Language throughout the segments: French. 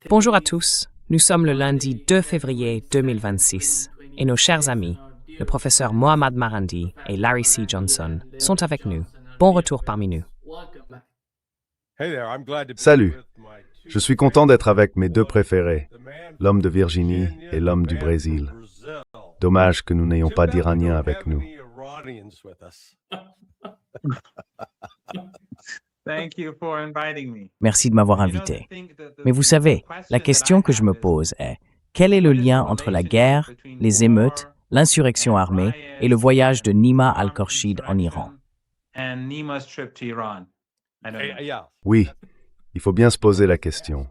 Bonjour à tous, nous sommes le lundi 2 février 2026 et nos chers amis, le professeur Mohammad Marandi et Larry C. Johnson, sont avec nous. Bon retour parmi nous. Salut, je suis content d'être avec mes deux préférés, l'homme de Virginie et l'homme du Brésil. Dommage que nous n'ayons pas d'Iraniens avec nous. Merci de m'avoir invité. Mais vous savez, la question que je me pose est, quel est le lien entre la guerre, les émeutes, l'insurrection armée et le voyage de Nima al-Khorshid en Iran? Oui, il faut bien se poser la question.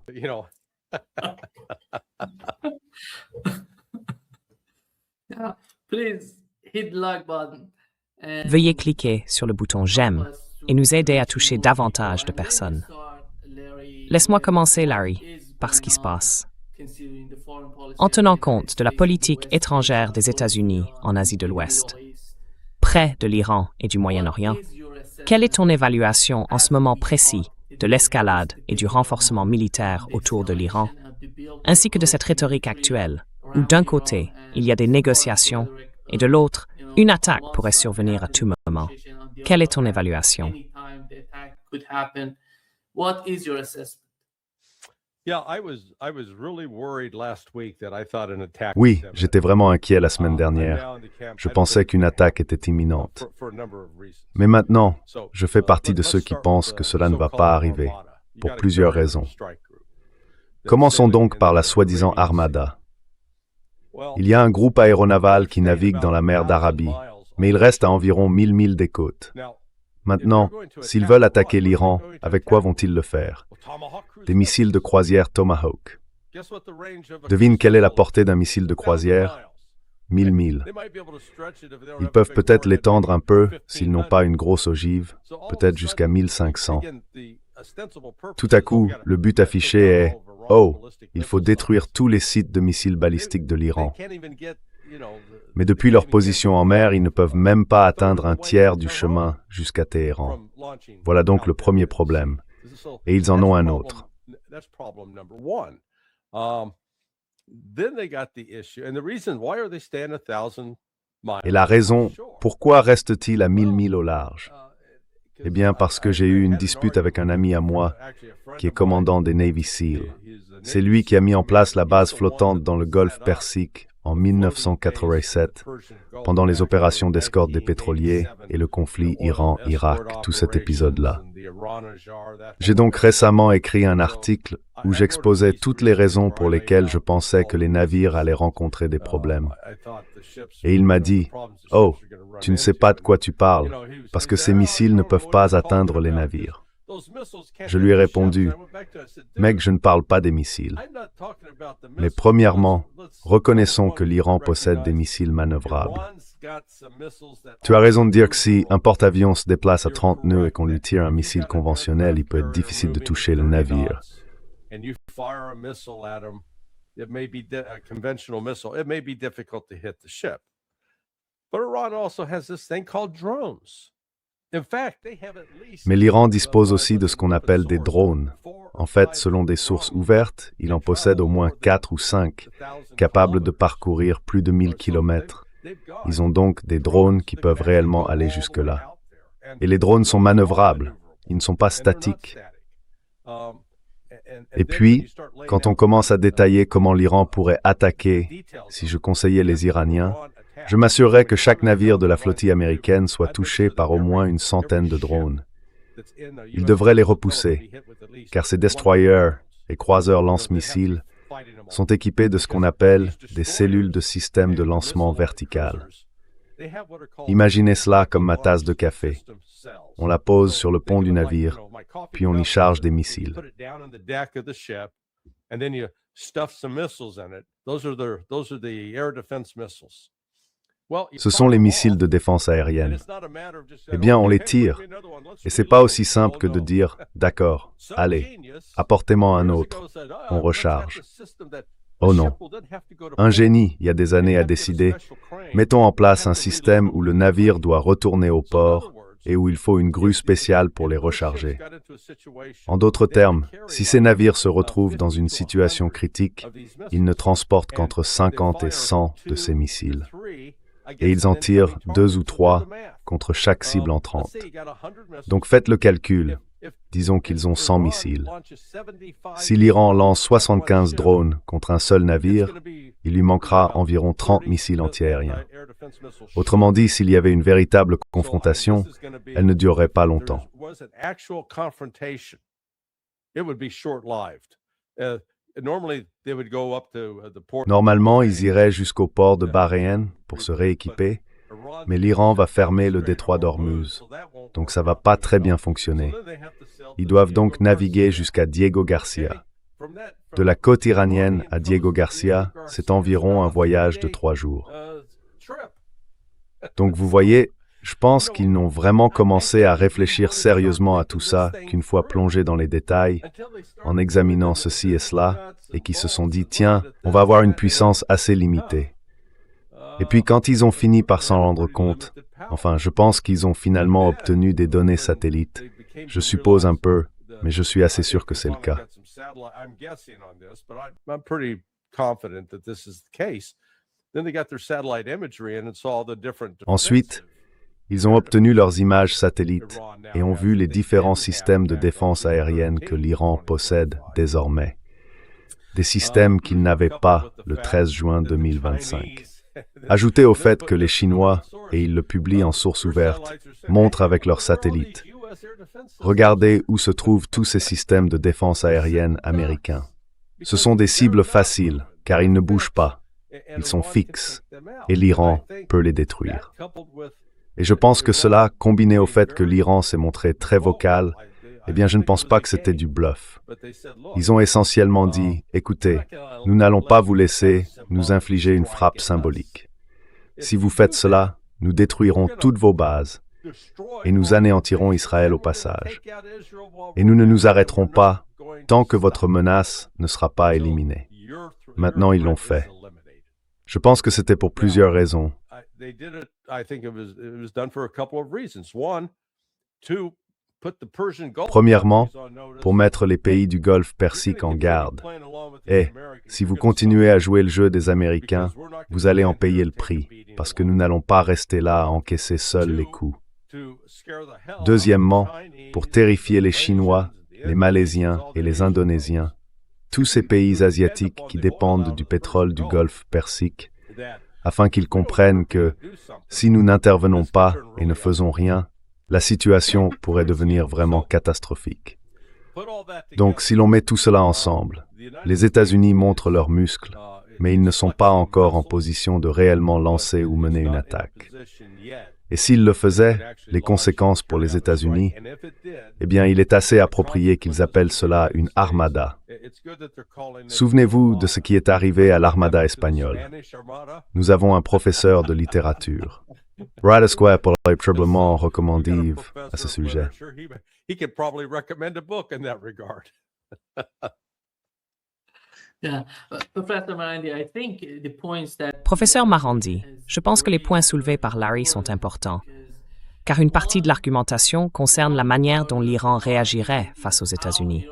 Veuillez cliquer sur le bouton j'aime et nous aider à toucher davantage de personnes. Laisse-moi commencer, Larry, par ce qui se passe. En tenant compte de la politique étrangère des États-Unis en Asie de l'Ouest, près de l'Iran et du Moyen-Orient, quelle est ton évaluation en ce moment précis de l'escalade et du renforcement militaire autour de l'Iran, ainsi que de cette rhétorique actuelle, où d'un côté, il y a des négociations, et de l'autre, une attaque pourrait survenir à tout moment. Quelle est ton évaluation? Oui, j'étais vraiment inquiet la semaine dernière. Je pensais qu'une attaque était imminente. Mais maintenant, je fais partie de ceux qui pensent que cela ne va pas arriver, pour plusieurs raisons. Commençons donc par la soi-disant Armada. Il y a un groupe aéronaval qui navigue dans la mer d'Arabie, mais il reste à environ 1000 milles des côtes. Maintenant, s'ils veulent attaquer l'Iran, avec quoi vont-ils le faire? Des missiles de croisière Tomahawk. Devine quelle est la portée d'un missile de croisière? 1000 milles. Ils peuvent peut-être l'étendre un peu s'ils n'ont pas une grosse ogive, peut-être jusqu'à 1500. Tout à coup, le but affiché est « Oh, il faut détruire tous les sites de missiles balistiques de l'Iran ». Mais depuis leur position en mer, ils ne peuvent même pas atteindre un tiers du chemin jusqu'à Téhéran. Voilà donc le premier problème. Et ils en ont un autre. Et la raison, pourquoi reste-t-il à 1000 milles au large? Eh bien, parce que j'ai eu une dispute avec un ami à moi qui est commandant des Navy SEAL. C'est lui qui a mis en place la base flottante dans le golfe Persique en 1987, pendant les opérations d'escorte des pétroliers et le conflit Iran-Irak, tout cet épisode-là. J'ai donc récemment écrit un article où j'exposais toutes les raisons pour lesquelles je pensais que les navires allaient rencontrer des problèmes. Et il m'a dit « Oh, tu ne sais pas de quoi tu parles, parce que ces missiles ne peuvent pas atteindre les navires. » Je lui ai répondu « Mec, je ne parle pas des missiles. Mais premièrement, reconnaissons que l'Iran possède des missiles manœuvrables. Tu as raison de dire que si un porte-avions se déplace à 30 nœuds et qu'on lui tire un missile conventionnel, il peut être difficile de toucher le navire. Mais l'Iran dispose aussi de ce qu'on appelle des drones. En fait, selon des sources ouvertes, il en possède au moins 4 ou 5, capables de parcourir plus de 1000 kilomètres. Ils ont donc des drones qui peuvent réellement aller jusque-là. Et les drones sont manœuvrables, ils ne sont pas statiques. Et puis, quand on commence à détailler comment l'Iran pourrait attaquer, si je conseillais les Iraniens, je m'assurerais que chaque navire de la flottille américaine soit touché par au moins une centaine de drones. Ils devraient les repousser, car ces destroyers et croiseurs lance-missiles sont équipés de ce qu'on appelle des cellules de système de lancement vertical. Imaginez cela comme ma tasse de café. On la pose sur le pont du navire, puis on y charge des missiles. Ce sont les missiles de défense aérienne. Eh bien, on les tire. Et c'est pas aussi simple que de dire « D'accord, allez, apportez-moi un autre. On recharge. » Oh non. Un génie, il y a des années, a décidé « Mettons en place un système où le navire doit retourner au port et où il faut une grue spéciale pour les recharger. En d'autres termes, si ces navires se retrouvent dans une situation critique, ils ne transportent qu'entre 50 et 100 de ces missiles. Et ils en tirent 2 ou 3 contre chaque cible entrante. Donc faites le calcul. Disons qu'ils ont 100 missiles. Si l'Iran lance 75 drones contre un seul navire, il lui manquera environ 30 missiles antiaériens. Autrement dit, s'il y avait une véritable confrontation, elle ne durerait pas longtemps. Normalement, ils iraient jusqu'au port de Bahreïn pour se rééquiper, mais l'Iran va fermer le détroit d'Ormuz, donc ça ne va pas très bien fonctionner. Ils doivent donc naviguer jusqu'à Diego Garcia. De la côte iranienne à Diego Garcia, c'est environ un voyage de 3 jours. Donc vous voyez, je pense qu'ils n'ont vraiment commencé à réfléchir sérieusement à tout ça qu'une fois plongés dans les détails, en examinant ceci et cela, et qui se sont dit, tiens, on va avoir une puissance assez limitée. Et puis quand ils ont fini par s'en rendre compte, enfin, je pense qu'ils ont finalement obtenu des données satellites. Je suppose un peu, mais je suis assez sûr que c'est le cas. Ensuite, ils ont obtenu leurs images satellites et ont vu les différents systèmes de défense aérienne que l'Iran possède désormais. Des systèmes qu'ils n'avaient pas le 13 juin 2025. Ajoutez au fait que les Chinois, et ils le publient en source ouverte, montrent avec leurs satellites. Regardez où se trouvent tous ces systèmes de défense aérienne américains. Ce sont des cibles faciles, car ils ne bougent pas. Ils sont fixes, et l'Iran peut les détruire. Et je pense que cela, combiné au fait que l'Iran s'est montré très vocal, eh bien je ne pense pas que c'était du bluff. Ils ont essentiellement dit, écoutez, nous n'allons pas vous laisser nous infliger une frappe symbolique. Si vous faites cela, nous détruirons toutes vos bases et nous anéantirons Israël au passage. Et nous ne nous arrêterons pas tant que votre menace ne sera pas éliminée. Maintenant, ils l'ont fait. Je pense que c'était pour plusieurs raisons. Premièrement, pour mettre les pays du Golfe Persique en garde. Et, si vous continuez à jouer le jeu des Américains, vous allez en payer le prix, parce que nous n'allons pas rester là à encaisser seuls les coups. Deuxièmement, pour terrifier les Chinois, les Malaisiens et les Indonésiens, tous ces pays asiatiques qui dépendent du pétrole du Golfe Persique, afin qu'ils comprennent que, si nous n'intervenons pas et ne faisons rien, la situation pourrait devenir vraiment catastrophique. Donc, si l'on met tout cela ensemble, les États-Unis montrent leurs muscles, mais ils ne sont pas encore en position de réellement lancer ou mener une attaque. Et s'ils le faisaient, les conséquences pour les États-Unis, eh bien, il est assez approprié qu'ils appellent cela une armada. Souvenez-vous de ce qui est arrivé à l'armada espagnole. Nous avons un professeur de littérature. Ryder Square pourrait probablement recommander un livre à ce sujet. Professeur Marandi, je pense que les points soulevés par Larry sont importants, car une partie de l'argumentation concerne la manière dont l'Iran réagirait face aux États-Unis.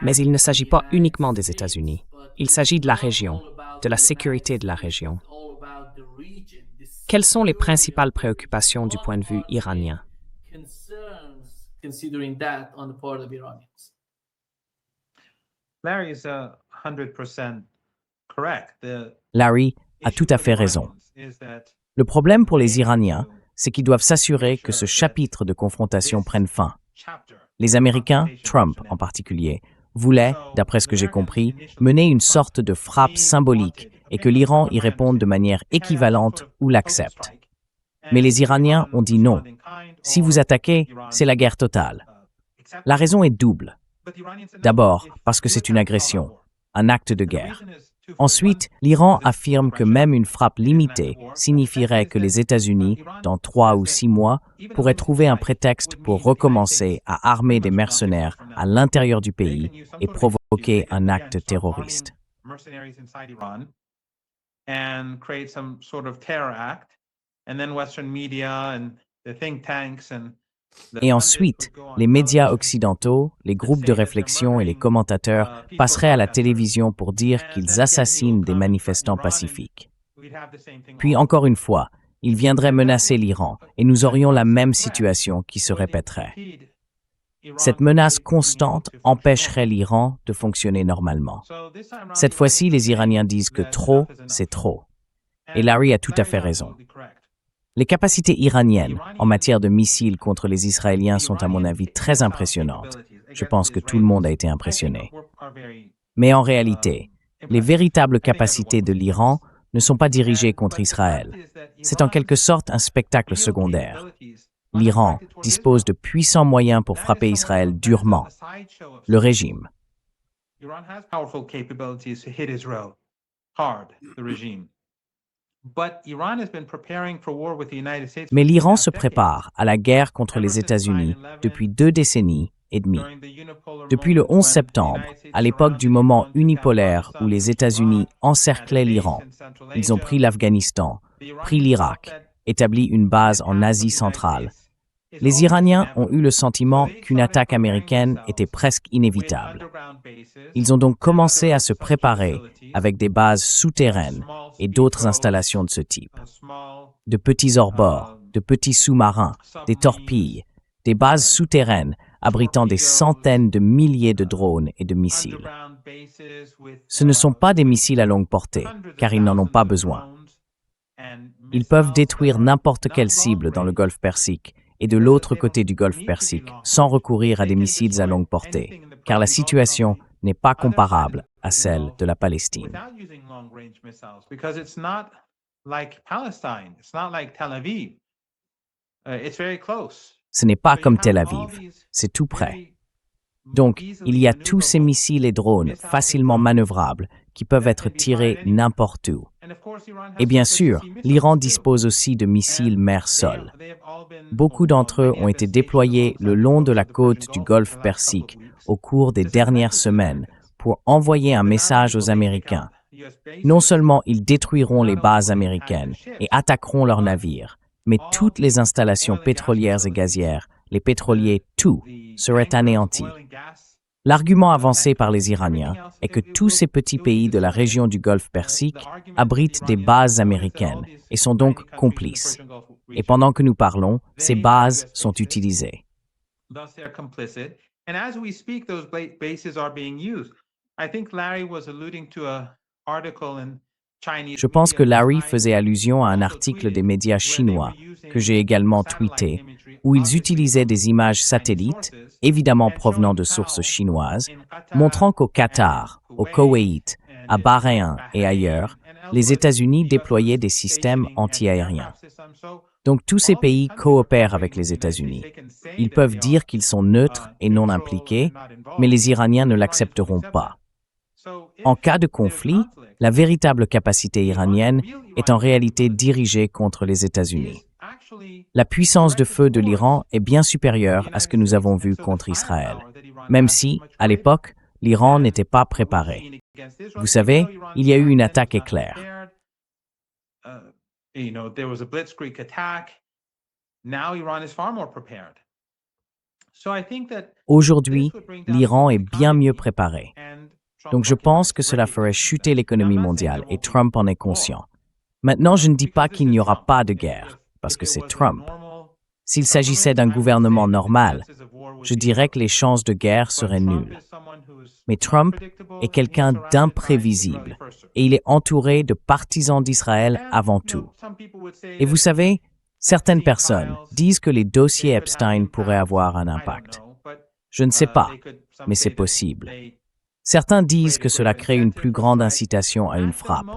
Mais il ne s'agit pas uniquement des États-Unis. Il s'agit de la région, de la sécurité de la région. Quelles sont les principales préoccupations du point de vue iranien? Larry a tout à fait raison. Le problème pour les Iraniens, c'est qu'ils doivent s'assurer que ce chapitre de confrontation prenne fin. Les Américains, Trump en particulier, voulaient, d'après ce que j'ai compris, mener une sorte de frappe symbolique et que l'Iran y réponde de manière équivalente ou l'accepte. Mais les Iraniens ont dit non. Si vous attaquez, c'est la guerre totale. La raison est double. D'abord, parce que c'est une agression, un acte de guerre. Ensuite, l'Iran affirme que même une frappe limitée signifierait que les États-Unis, dans 3 ou 6 mois, pourraient trouver un prétexte pour recommencer à armer des mercenaires à l'intérieur du pays et provoquer un acte terroriste. And create some sort of terror act, and then Western media and Et ensuite, les médias occidentaux, les groupes de réflexion et les commentateurs passeraient à la télévision pour dire qu'ils assassinent des manifestants pacifiques. Puis encore une fois, ils viendraient menacer l'Iran et nous aurions la même situation qui se répéterait. Cette menace constante empêcherait l'Iran de fonctionner normalement. Cette fois-ci, les Iraniens disent que trop, c'est trop. Et Larry a tout à fait raison. Les capacités iraniennes en matière de missiles contre les Israéliens sont à mon avis très impressionnantes. Je pense que tout le monde a été impressionné. Mais en réalité, les véritables capacités de l'Iran ne sont pas dirigées contre Israël. C'est en quelque sorte un spectacle secondaire. L'Iran dispose de puissants moyens pour frapper Israël durement. Le régime. Mais l'Iran se prépare à la guerre contre les États-Unis depuis 2 décennies et demie. Depuis le 11 septembre, à l'époque du moment unipolaire où les États-Unis encerclaient l'Iran, ils ont pris l'Afghanistan, pris l'Irak, établi une base en Asie centrale. Les Iraniens ont eu le sentiment qu'une attaque américaine était presque inévitable. Ils ont donc commencé à se préparer avec des bases souterraines et d'autres installations de ce type. De petits hors-bords, de petits sous-marins, des torpilles, des bases souterraines abritant des centaines de milliers de drones et de missiles. Ce ne sont pas des missiles à longue portée, car ils n'en ont pas besoin. Ils peuvent détruire n'importe quelle cible dans le Golfe Persique et de l'autre côté du Golfe Persique sans recourir à des missiles à longue portée, car la situation n'est pas comparable à celle de la Palestine. Ce n'est pas comme Tel Aviv, c'est tout près. Donc, il y a tous ces missiles et drones facilement manœuvrables qui peuvent être tirés n'importe où. Et bien sûr, l'Iran dispose aussi de missiles mer-sol. Beaucoup d'entre eux ont été déployés le long de la côte du Golfe Persique au cours des dernières semaines pour envoyer un message aux Américains. Non seulement ils détruiront les bases américaines et attaqueront leurs navires, mais toutes les installations pétrolières et gazières, les pétroliers, tout, seraient anéantis. L'argument avancé par les Iraniens est que tous ces petits pays de la région du Golfe Persique abritent des bases américaines et sont donc complices. Et pendant que nous parlons, ces bases sont utilisées. Je pense que Larry faisait allusion à un article des médias chinois que j'ai également tweeté, où ils utilisaient des images satellites, évidemment provenant de sources chinoises, montrant qu'au Qatar, au Koweït, à Bahreïn et ailleurs, les États-Unis déployaient des systèmes antiaériens. Donc tous ces pays coopèrent avec les États-Unis. Ils peuvent dire qu'ils sont neutres et non impliqués, mais les Iraniens ne l'accepteront pas. En cas de conflit, la véritable capacité iranienne est en réalité dirigée contre les États-Unis. La puissance de feu de l'Iran est bien supérieure à ce que nous avons vu contre Israël, même si, à l'époque, l'Iran n'était pas préparé. Vous savez, il y a eu une attaque éclair. Aujourd'hui, l'Iran est bien mieux préparé. Donc je pense que cela ferait chuter l'économie mondiale et Trump en est conscient. Maintenant, je ne dis pas qu'il n'y aura pas de guerre, parce que c'est Trump. S'il s'agissait d'un gouvernement normal, je dirais que les chances de guerre seraient nulles. Mais Trump est quelqu'un d'imprévisible et il est entouré de partisans d'Israël avant tout. Et vous savez, certaines personnes disent que les dossiers Epstein pourraient avoir un impact. Je ne sais pas, mais c'est possible. Certains disent que cela crée une plus grande incitation à une frappe.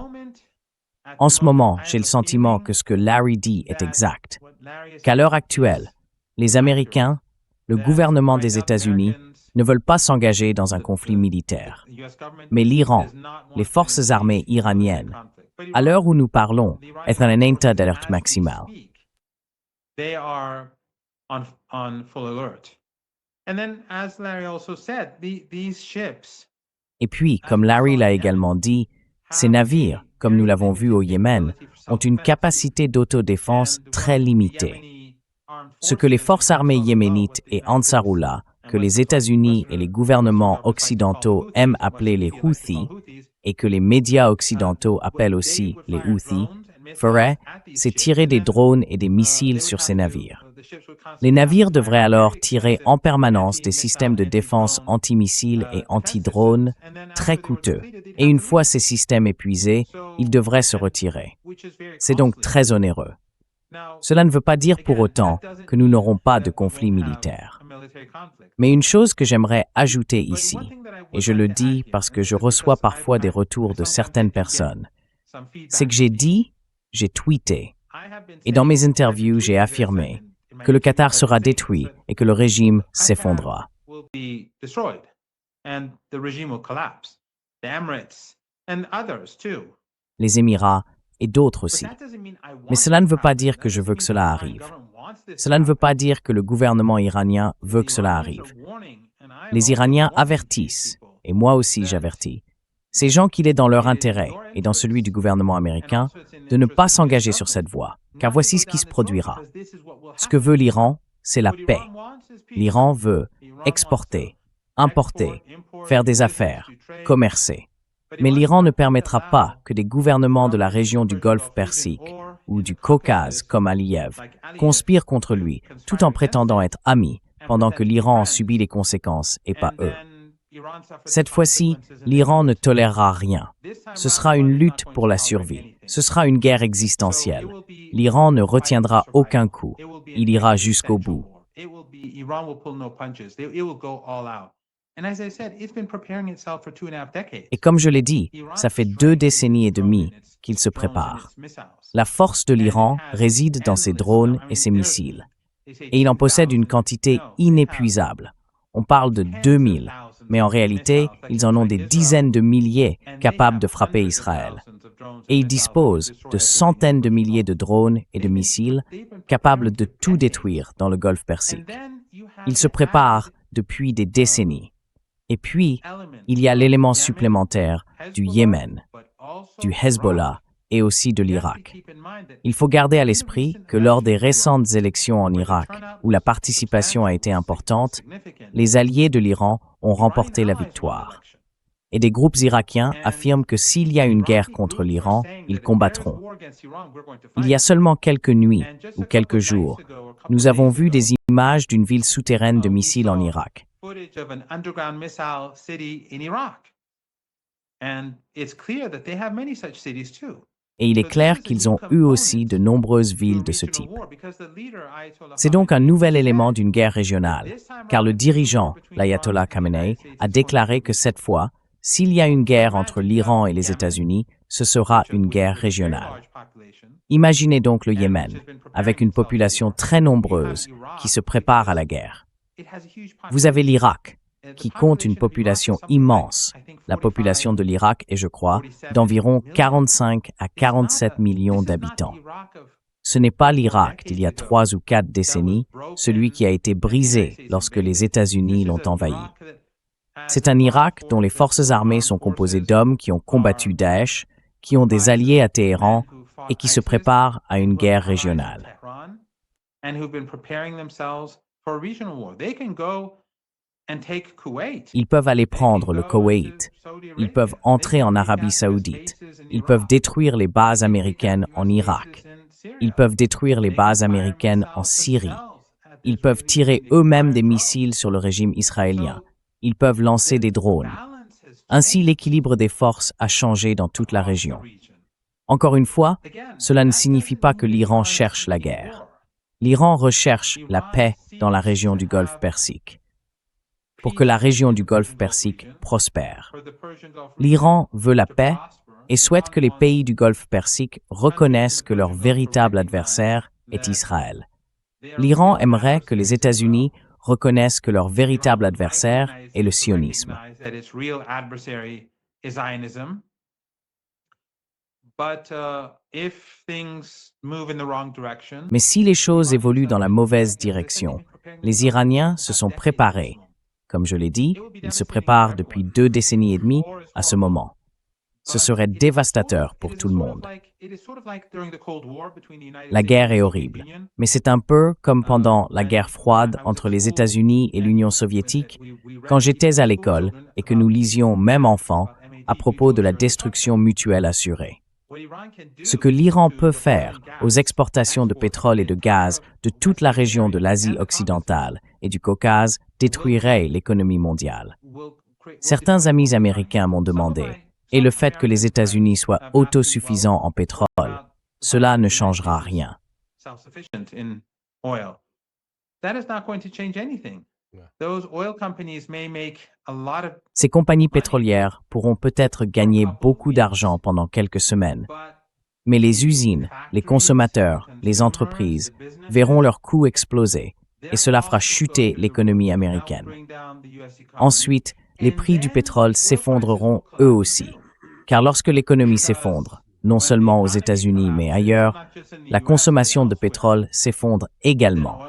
En ce moment, j'ai le sentiment que ce que Larry dit est exact. Qu'à l'heure actuelle, les Américains, le gouvernement des États-Unis, ne veulent pas s'engager dans un conflit militaire. Mais l'Iran, les forces armées iraniennes, à l'heure où nous parlons, est en un état d'alerte maximale. Et puis, comme Larry l'a également dit, ces navires, comme nous l'avons vu au Yémen, ont une capacité d'autodéfense très limitée. Ce que les forces armées yéménites et Ansarullah, que les États-Unis et les gouvernements occidentaux aiment appeler les Houthis, et que les médias occidentaux appellent aussi les Houthis, feraient, c'est tirer des drones et des missiles sur ces navires. Les navires devraient alors tirer en permanence des systèmes de défense anti-missiles et anti-drones très coûteux, et une fois ces systèmes épuisés, ils devraient se retirer. C'est donc très onéreux. Cela ne veut pas dire pour autant que nous n'aurons pas de conflit militaire. Mais une chose que j'aimerais ajouter ici, et je le dis parce que je reçois parfois des retours de certaines personnes, c'est que j'ai tweeté, et dans mes interviews, j'ai affirmé que le Qatar sera détruit et que le régime s'effondrera. Les Émirats et d'autres aussi. Mais cela ne veut pas dire que je veux que cela arrive. Cela ne veut pas dire que le gouvernement iranien veut que cela arrive. Les Iraniens avertissent, et moi aussi j'avertis, ces gens qu'il est dans leur intérêt et dans celui du gouvernement américain de ne pas s'engager sur cette voie, car voici ce qui se produira. Ce que veut l'Iran, c'est la paix. L'Iran veut exporter, importer, faire des affaires, commercer. Mais l'Iran ne permettra pas que des gouvernements de la région du Golfe Persique ou du Caucase comme Aliyev conspirent contre lui tout en prétendant être amis pendant que l'Iran en subit les conséquences et pas eux. Cette fois-ci, l'Iran ne tolérera rien. Ce sera une lutte pour la survie. Ce sera une guerre existentielle. L'Iran ne retiendra aucun coup. Il ira jusqu'au bout. Et comme je l'ai dit, ça fait 2 décennies et demie qu'il se prépare. La force de l'Iran réside dans ses drones et ses missiles. Et il en possède une quantité inépuisable. On parle de 2000, mais en réalité, ils en ont des dizaines de milliers capables de frapper Israël. Et ils disposent de centaines de milliers de drones et de missiles capables de tout détruire dans le Golfe Persique. Ils se préparent depuis des décennies. Et puis, il y a l'élément supplémentaire du Yémen, du Hezbollah et aussi de l'Irak. Il faut garder à l'esprit que lors des récentes élections en Irak, où la participation a été importante, les alliés de l'Iran ont remporté la victoire. Et des groupes irakiens affirment que s'il y a une guerre contre l'Iran, ils combattront. Il y a seulement quelques nuits ou quelques jours, nous avons vu des images d'une ville souterraine de missiles en Irak. Et il est clair qu'ils ont eux aussi de nombreuses villes de ce type. C'est donc un nouvel élément d'une guerre régionale, car le dirigeant, l'ayatollah Khamenei, a déclaré que cette fois, s'il y a une guerre entre l'Iran et les États-Unis, ce sera une guerre régionale. Imaginez donc le Yémen, avec une population très nombreuse qui se prépare à la guerre. Vous avez l'Irak, qui compte une population immense. La population de l'Irak est, je crois, d'environ 45 à 47 millions d'habitants. Ce n'est pas l'Irak d'il y a 3 ou 4 décennies, celui qui a été brisé lorsque les États-Unis l'ont envahi. C'est un Irak dont les forces armées sont composées d'hommes qui ont combattu Daesh, qui ont des alliés à Téhéran et qui se préparent à une guerre régionale. Ils peuvent aller prendre le Koweït, ils peuvent entrer en Arabie Saoudite, ils peuvent détruire les bases américaines en Irak, ils peuvent détruire les bases américaines en Syrie, ils peuvent tirer eux-mêmes des missiles sur le régime israélien, ils peuvent lancer des drones. Ainsi, l'équilibre des forces a changé dans toute la région. Encore une fois, cela ne signifie pas que l'Iran cherche la guerre. L'Iran recherche la paix dans la région du Golfe Persique, pour que la région du Golfe Persique prospère. L'Iran veut la paix et souhaite que les pays du Golfe Persique reconnaissent que leur véritable adversaire est Israël. L'Iran aimerait que les États-Unis reconnaissent que leur véritable adversaire est le sionisme. Mais si les choses évoluent dans la mauvaise direction, les Iraniens se sont préparés. Comme je l'ai dit, ils se préparent depuis 2 décennies et demie à ce moment. Ce serait dévastateur pour tout le monde. La guerre est horrible, mais c'est un peu comme pendant la guerre froide entre les États-Unis et l'Union soviétique, quand j'étais à l'école et que nous lisions, même enfants, à propos de la destruction mutuelle assurée. Ce que l'Iran peut faire aux exportations de pétrole et de gaz de toute la région de l'Asie occidentale et du Caucase détruirait l'économie mondiale. Certains amis américains m'ont demandé, et le fait que les États-Unis soient autosuffisants en pétrole, cela ne changera rien. Ces compagnies pétrolières pourront peut-être gagner beaucoup d'argent pendant quelques semaines, mais les usines, les consommateurs, les entreprises verront leurs coûts exploser et cela fera chuter l'économie américaine. Ensuite, les prix du pétrole s'effondreront eux aussi, car lorsque l'économie s'effondre, non seulement aux États-Unis mais ailleurs, la consommation de pétrole s'effondre également.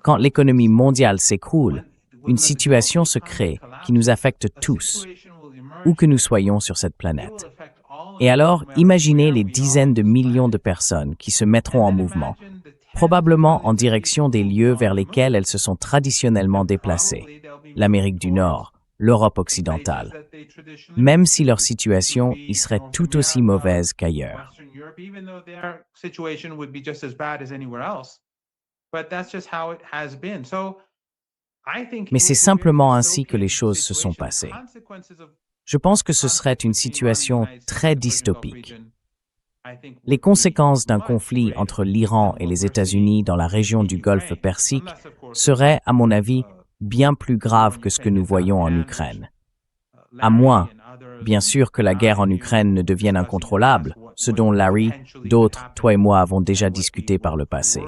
Quand l'économie mondiale s'écroule, une situation se crée qui nous affecte tous, où que nous soyons sur cette planète. Et alors, imaginez les dizaines de millions de personnes qui se mettront en mouvement, probablement en direction des lieux vers lesquels elles se sont traditionnellement déplacées, l'Amérique du Nord, l'Europe occidentale, même si leur situation y serait tout aussi mauvaise qu'ailleurs. Mais c'est simplement ainsi que les choses se sont passées. Je pense que ce serait une situation très dystopique. Les conséquences d'un conflit entre l'Iran et les États-Unis dans la région du Golfe Persique seraient, à mon avis, bien plus graves que ce que nous voyons en Ukraine. À moins, bien sûr, que la guerre en Ukraine ne devienne incontrôlable, ce dont Larry, d'autres, toi et moi avons déjà discuté par le passé.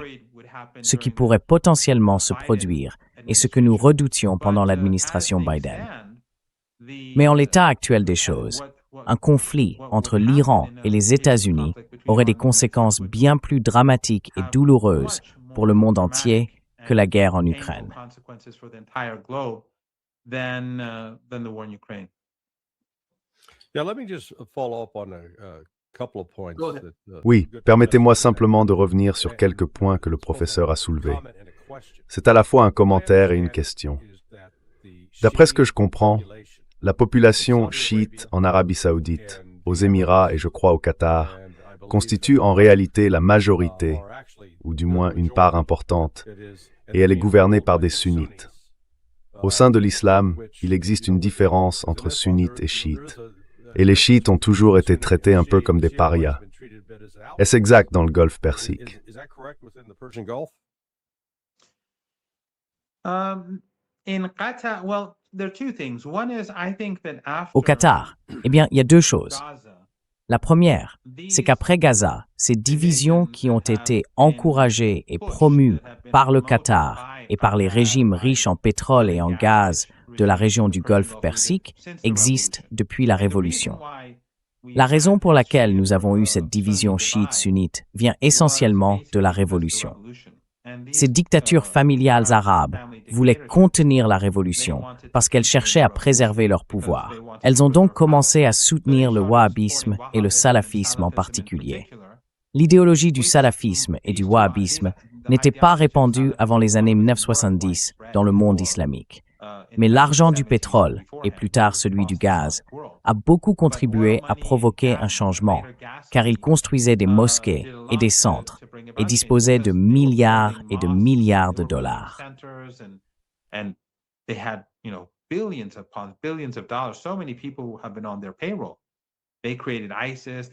Ce qui pourrait potentiellement se produire et ce que nous redoutions pendant l'administration Biden. Mais en l'état actuel des choses, un conflit entre l'Iran et les États-Unis aurait des conséquences bien plus dramatiques et douloureuses pour le monde entier que la guerre en Ukraine. Oui, permettez-moi simplement de revenir sur quelques points que le professeur a soulevés. C'est à la fois un commentaire et une question. D'après ce que je comprends, la population chiite en Arabie Saoudite, aux Émirats et je crois au Qatar, constitue en réalité la majorité, ou du moins une part importante, et elle est gouvernée par des sunnites. Au sein de l'islam, il existe une différence entre sunnites et chiites. Et les chiites ont toujours été traités un peu comme des parias. Est-ce exact dans le Golfe Persique? Au Qatar, il y a deux choses. La première, c'est qu'après Gaza, ces divisions qui ont été encouragées et promues par le Qatar et par les régimes riches en pétrole et en gaz de la région du Golfe Persique existent depuis la Révolution. La raison pour laquelle nous avons eu cette division chiite-sunnite vient essentiellement de la Révolution. Ces dictatures familiales arabes voulaient contenir la révolution parce qu'elles cherchaient à préserver leur pouvoir. Elles ont donc commencé à soutenir le wahhabisme et le salafisme en particulier. L'idéologie du salafisme et du wahhabisme n'était pas répandue avant les années 1970 dans le monde islamique. Mais l'argent du pétrole, et plus tard celui du gaz, a beaucoup contribué à provoquer un changement, car il construisait des mosquées et des centres, et disposait de milliards et de milliards de dollars.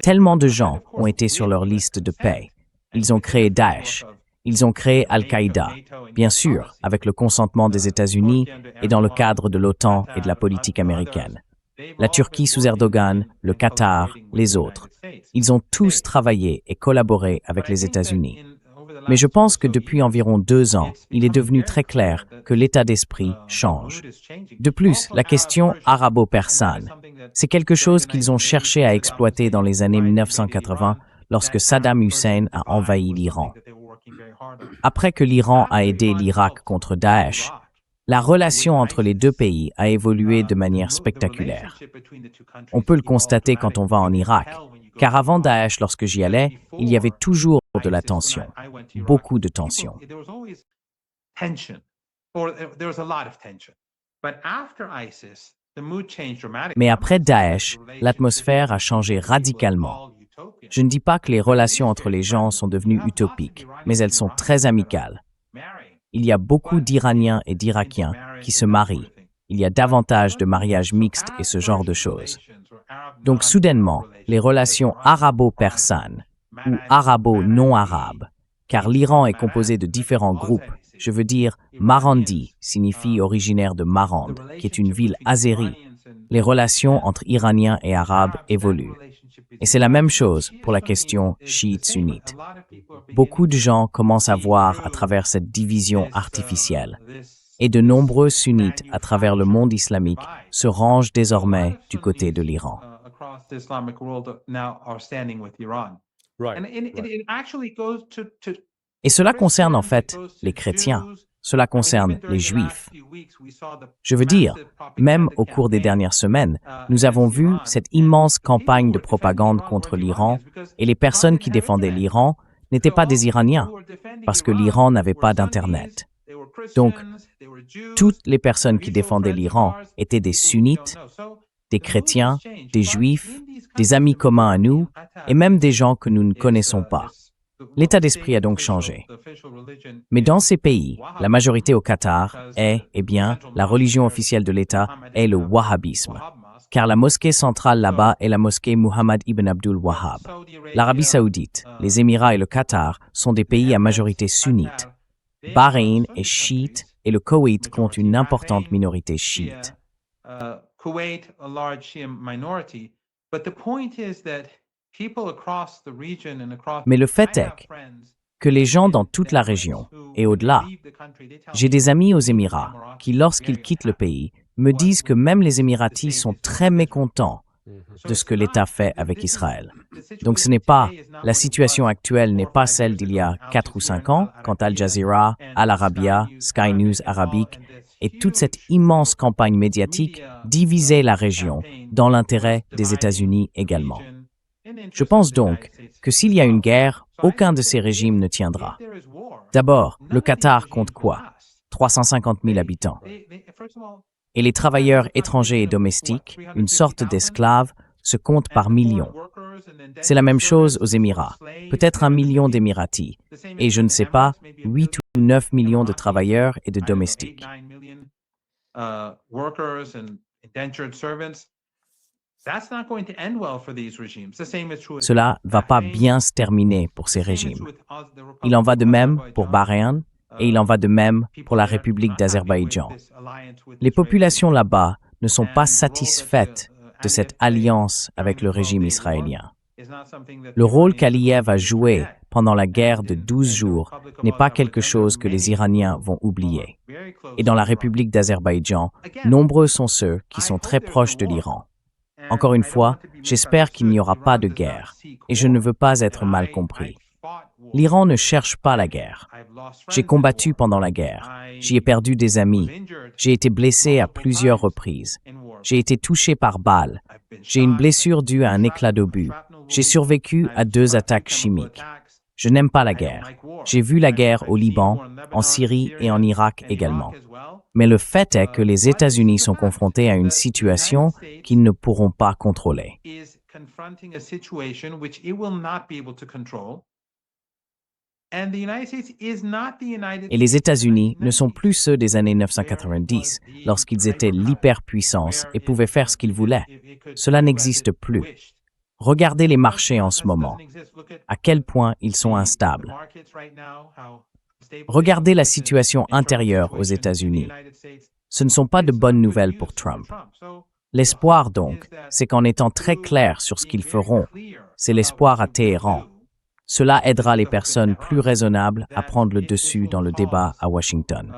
Tellement de gens ont été sur leur liste de paie. Ils ont créé Daesh. Ils ont créé Al-Qaïda, bien sûr, avec le consentement des États-Unis et dans le cadre de l'OTAN et de la politique américaine. La Turquie sous Erdogan, le Qatar, les autres. Ils ont tous travaillé et collaboré avec les États-Unis. Mais je pense que depuis environ 2 ans, il est devenu très clair que l'état d'esprit change. De plus, la question arabo-persane, c'est quelque chose qu'ils ont cherché à exploiter dans les années 1980 lorsque Saddam Hussein a envahi l'Iran. Après que l'Iran a aidé l'Irak contre Daesh, La relation entre les deux pays a évolué de manière spectaculaire. On peut le constater quand on va en Irak, car avant Daesh, lorsque j'y allais, il y avait toujours de la tension, beaucoup de tension. Mais après Daesh, l'atmosphère a changé radicalement. Je ne dis pas que les relations entre les gens sont devenues utopiques, mais elles sont très amicales. Il y a beaucoup d'Iraniens et d'Irakiens qui se marient. Il y a davantage de mariages mixtes et ce genre de choses. Donc soudainement, les relations arabo-persanes ou arabo-non-arabes, car l'Iran est composé de différents groupes, je veux dire Marandi signifie originaire de Marand, qui est une ville azérie. Les relations entre Iraniens et Arabes évoluent. Et c'est la même chose pour la question chiite-sunnite. Beaucoup de gens commencent à voir à travers cette division artificielle. Et de nombreux sunnites à travers le monde islamique se rangent désormais du côté de l'Iran. Et cela concerne en fait les chrétiens, cela concerne les juifs. Je veux dire, même au cours des dernières semaines, nous avons vu cette immense campagne de propagande contre l'Iran et les personnes qui défendaient l'Iran n'étaient pas des Iraniens, parce que l'Iran n'avait pas d'Internet. Donc, toutes les personnes qui défendaient l'Iran étaient des sunnites, des chrétiens, des juifs, des amis communs à nous, et même des gens que nous ne connaissons pas. L'état d'esprit a donc changé. Mais dans ces pays, la majorité au Qatar est, la religion officielle de l'État est le wahhabisme. Car la mosquée centrale là-bas est la mosquée Muhammad ibn Abdul Wahhab. L'Arabie Saoudite, les Émirats et le Qatar sont des pays à majorité sunnite. Bahreïn est chiite et le Koweït compte une importante minorité chiite. Mais le fait est que les gens dans toute la région et au-delà, j'ai des amis aux Émirats qui, lorsqu'ils quittent le pays, me disent que même les Émiratis sont très mécontents de ce que l'État fait avec Israël. Donc la situation actuelle n'est pas celle d'il y a 4 ou 5 ans, quand Al Jazeera, Al Arabiya, Sky News arabique et toute cette immense campagne médiatique divisait la région dans l'intérêt des États-Unis également. Je pense donc que s'il y a une guerre, aucun de ces régimes ne tiendra. D'abord, le Qatar compte quoi? 350 000 habitants. Et les travailleurs étrangers et domestiques, une sorte d'esclaves, se comptent par millions. C'est la même chose aux Émirats, peut-être 1 million d'Émiratis, et je ne sais pas, 8 ou 9 millions de travailleurs et de domestiques. Cela ne va pas bien se terminer pour ces régimes. Il en va de même pour Bahreïn et il en va de même pour la République d'Azerbaïdjan. Les populations là-bas ne sont pas satisfaites de cette alliance avec le régime israélien. Le rôle qu'Aliyev a joué pendant la guerre de 12 jours n'est pas quelque chose que les Iraniens vont oublier. Et dans la République d'Azerbaïdjan, nombreux sont ceux qui sont très proches de l'Iran. Encore une fois, j'espère qu'il n'y aura pas de guerre, et je ne veux pas être mal compris. L'Iran ne cherche pas la guerre. J'ai combattu pendant la guerre, j'y ai perdu des amis, j'ai été blessé à plusieurs reprises, j'ai été touché par balles, j'ai une blessure due à un éclat d'obus, j'ai survécu à 2 attaques chimiques. Je n'aime pas la guerre. J'ai vu la guerre au Liban, en Syrie et en Irak également. Mais le fait est que les États-Unis sont confrontés à une situation qu'ils ne pourront pas contrôler. Et les États-Unis ne sont plus ceux des années 1990, lorsqu'ils étaient l'hyperpuissance et pouvaient faire ce qu'ils voulaient. Cela n'existe plus. Regardez les marchés en ce moment, à quel point ils sont instables. Regardez la situation intérieure aux États-Unis. Ce ne sont pas de bonnes nouvelles pour Trump. L'espoir donc, c'est qu'en étant très clair sur ce qu'ils feront, c'est l'espoir à Téhéran. Cela aidera les personnes plus raisonnables à prendre le dessus dans le débat à Washington.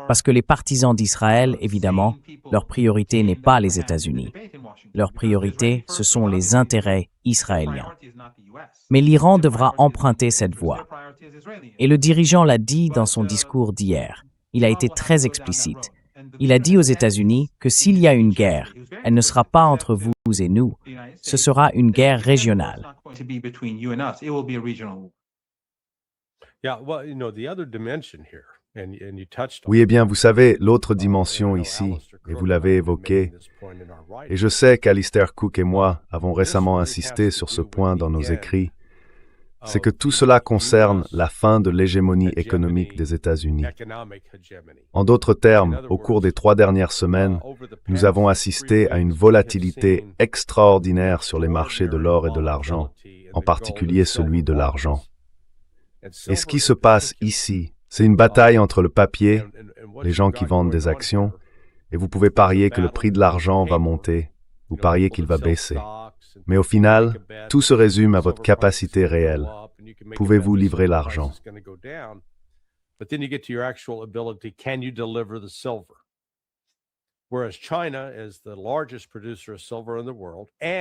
Parce que les partisans d'Israël, évidemment, leur priorité n'est pas les États-Unis. Leur priorité, ce sont les intérêts israéliens. Mais l'Iran devra emprunter cette voie. Et le dirigeant l'a dit dans son discours d'hier. Il a été très explicite. Il a dit aux États-Unis que s'il y a une guerre, elle ne sera pas entre vous et nous. Ce sera une guerre régionale. Oui, eh bien, vous savez, l'autre dimension ici, et vous l'avez évoqué, et je sais qu'Alistair Cook et moi avons récemment insisté sur ce point dans nos écrits, c'est que tout cela concerne la fin de l'hégémonie économique des États-Unis. En d'autres termes, au cours des 3 dernières semaines, nous avons assisté à une volatilité extraordinaire sur les marchés de l'or et de l'argent, en particulier celui de l'argent. Et ce qui se passe ici, c'est une bataille entre le papier, les gens qui vendent des actions, et vous pouvez parier que le prix de l'argent va monter, vous pariez qu'il va baisser. Mais au final, tout se résume à votre capacité réelle. Pouvez-vous livrer l'argent?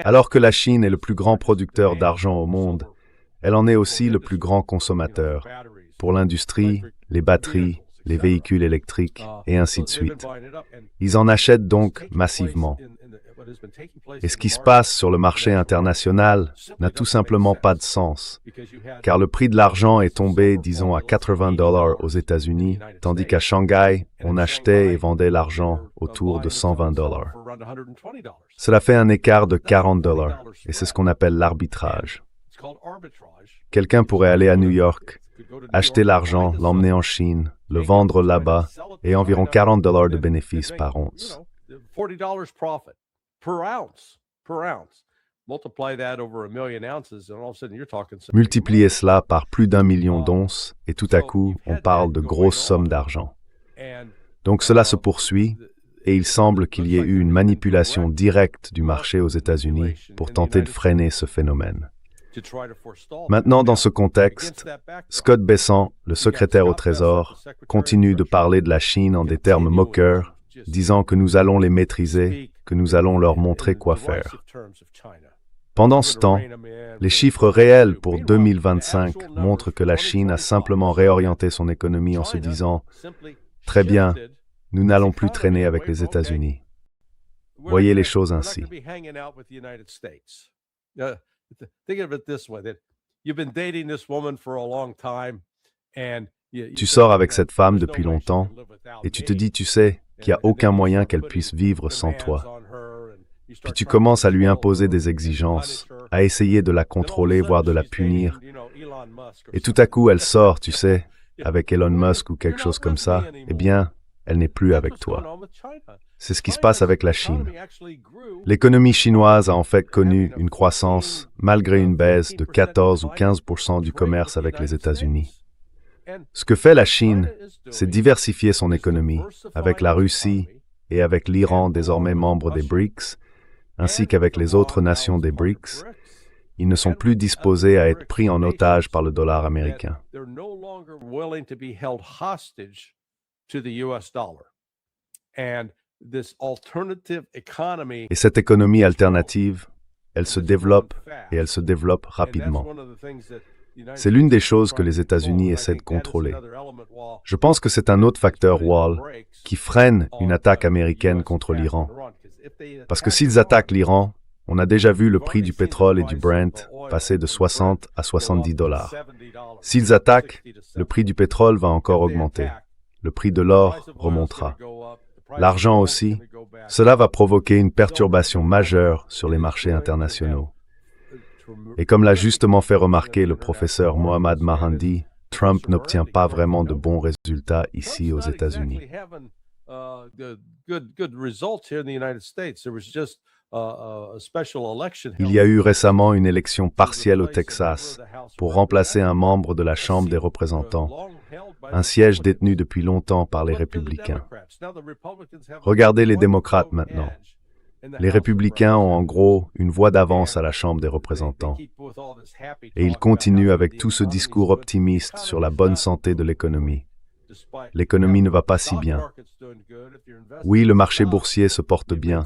Alors que la Chine est le plus grand producteur d'argent au monde, elle en est aussi le plus grand consommateur pour l'industrie, les batteries, les véhicules électriques, et ainsi de suite. Ils en achètent donc massivement. Et ce qui se passe sur le marché international n'a tout simplement pas de sens, car le prix de l'argent est tombé, disons, à $80 aux États-Unis, tandis qu'à Shanghai, on achetait et vendait l'argent autour de $120. Cela fait un écart de $40, et c'est ce qu'on appelle l'arbitrage. Quelqu'un pourrait aller à New York, acheter l'argent, l'emmener en Chine, le vendre là-bas, et environ $40 de bénéfices par once. Multipliez cela par plus d'1 million d'onces, et tout à coup, on parle de grosses sommes d'argent. Donc cela se poursuit, et il semble qu'il y ait eu une manipulation directe du marché aux États-Unis pour tenter de freiner ce phénomène. Maintenant, dans ce contexte, Scott Bessent, le secrétaire au Trésor, continue de parler de la Chine en des termes moqueurs, disant que nous allons les maîtriser, que nous allons leur montrer quoi faire. Pendant ce temps, les chiffres réels pour 2025 montrent que la Chine a simplement réorienté son économie en se disant « Très bien, nous n'allons plus traîner avec les États-Unis. » Voyez les choses ainsi. Tu sors avec cette femme depuis longtemps et tu te dis, tu sais, qu'il n'y a aucun moyen qu'elle puisse vivre sans toi. Puis tu commences à lui imposer des exigences, à essayer de la contrôler, voire de la punir. Et tout à coup, elle sort, tu sais, avec Elon Musk ou quelque chose comme ça, eh bien, elle n'est plus avec toi. C'est ce qui se passe avec la Chine. L'économie chinoise a en fait connu une croissance malgré une baisse de 14 ou 15% du commerce avec les États-Unis. Ce que fait la Chine, c'est diversifier son économie avec la Russie et avec l'Iran désormais membre des BRICS, ainsi qu'avec les autres nations des BRICS. Ils ne sont plus disposés à être pris en otage par le dollar américain. Et cette économie alternative, elle se développe et elle se développe rapidement. C'est l'une des choses que les États-Unis essaient de contrôler. Je pense que c'est un autre facteur Wall qui freine une attaque américaine contre l'Iran. Parce que s'ils attaquent l'Iran, on a déjà vu le prix du pétrole et du Brent passer de 60 à 70 $. S'ils attaquent, le prix du pétrole va encore augmenter. Le prix de l'or remontera. L'argent aussi. Cela va provoquer une perturbation majeure sur les marchés internationaux. Et comme l'a justement fait remarquer le professeur Mohammad Mahandi, Trump n'obtient pas vraiment de bons résultats ici aux États-Unis. Il y a eu récemment une élection partielle au Texas pour remplacer un membre de la Chambre des représentants, un siège détenu depuis longtemps par les républicains. Regardez les démocrates maintenant. Les républicains ont en gros une voix d'avance à la Chambre des représentants. Et ils continuent avec tout ce discours optimiste sur la bonne santé de l'économie. L'économie ne va pas si bien. Oui, le marché boursier se porte bien.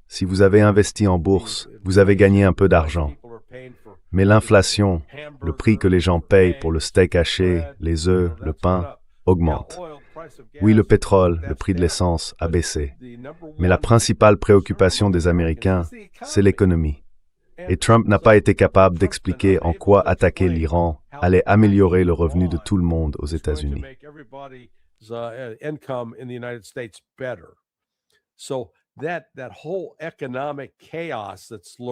Si vous avez investi en bourse, vous avez gagné un peu d'argent. Mais l'inflation, le prix que les gens payent pour le steak haché, les œufs, le pain, augmente. Oui, le pétrole, le prix de l'essence a baissé. Mais la principale préoccupation des Américains, c'est l'économie. Et Trump n'a pas été capable d'expliquer en quoi attaquer l'Iran allait améliorer le revenu de tout le monde aux États-Unis.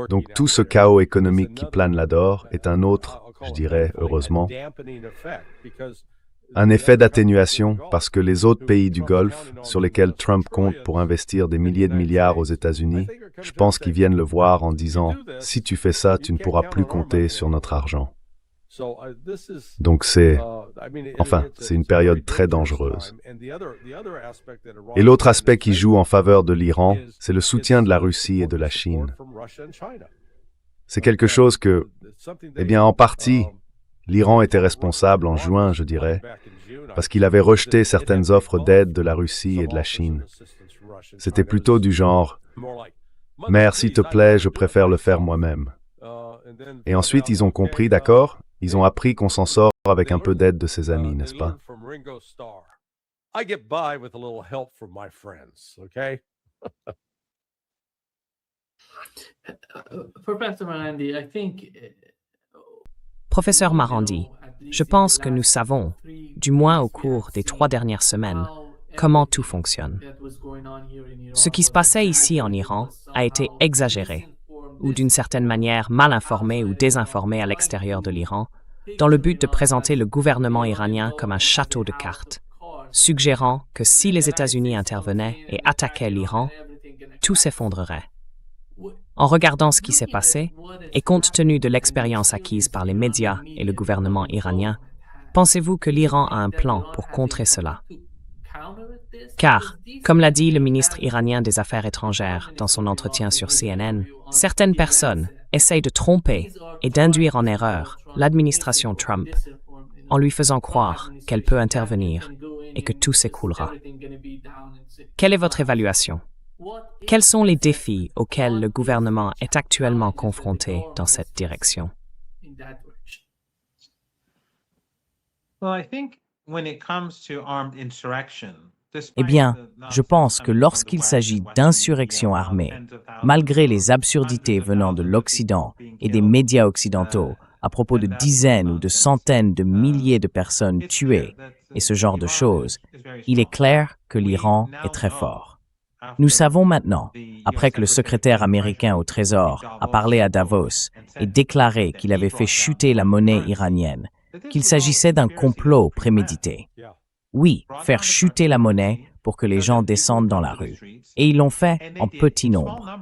Donc tout ce chaos économique qui plane là-dehors est un autre, je dirais, heureusement, un effet d'atténuation parce que les autres pays du Golfe, sur lesquels Trump compte pour investir des milliers de milliards aux États-Unis, je pense qu'ils viennent le voir en disant « Si tu fais ça, tu ne pourras plus compter sur notre argent ». Donc c'est une période très dangereuse. Et l'autre aspect qui joue en faveur de l'Iran, c'est le soutien de la Russie et de la Chine. C'est quelque chose que, en partie, l'Iran était responsable en juin, je dirais, parce qu'il avait rejeté certaines offres d'aide de la Russie et de la Chine. C'était plutôt du genre « Mère, s'il te plaît, je préfère le faire moi-même ». Et ensuite, ils ont compris, d'accord, ils ont appris qu'on s'en sort avec un peu d'aide de ses amis, n'est-ce pas? Professeur Marandi, je pense que nous savons, du moins au cours des 3 dernières semaines, comment tout fonctionne. Ce qui se passait ici en Iran a été exagéré, ou d'une certaine manière mal informé ou désinformé à l'extérieur de l'Iran, dans le but de présenter le gouvernement iranien comme un château de cartes, suggérant que si les États-Unis intervenaient et attaquaient l'Iran, tout s'effondrerait. En regardant ce qui s'est passé, et compte tenu de l'expérience acquise par les médias et le gouvernement iranien, pensez-vous que l'Iran a un plan pour contrer cela? Car, comme l'a dit le ministre iranien des Affaires étrangères dans son entretien sur CNN, certaines personnes essayent de tromper et d'induire en erreur l'administration Trump en lui faisant croire qu'elle peut intervenir et que tout s'écroulera. Quelle est votre évaluation? Quels sont les défis auxquels le gouvernement est actuellement confronté dans cette direction? Eh bien, je pense que lorsqu'il s'agit d'insurrection armée, malgré les absurdités venant de l'Occident et des médias occidentaux à propos de dizaines ou de centaines de milliers de personnes tuées et ce genre de choses, il est clair que l'Iran est très fort. Nous savons maintenant, après que le secrétaire américain au Trésor a parlé à Davos et déclaré qu'il avait fait chuter la monnaie iranienne, qu'il s'agissait d'un complot prémédité. Oui, faire chuter la monnaie pour que les gens descendent dans la rue. Et ils l'ont fait en petit nombre.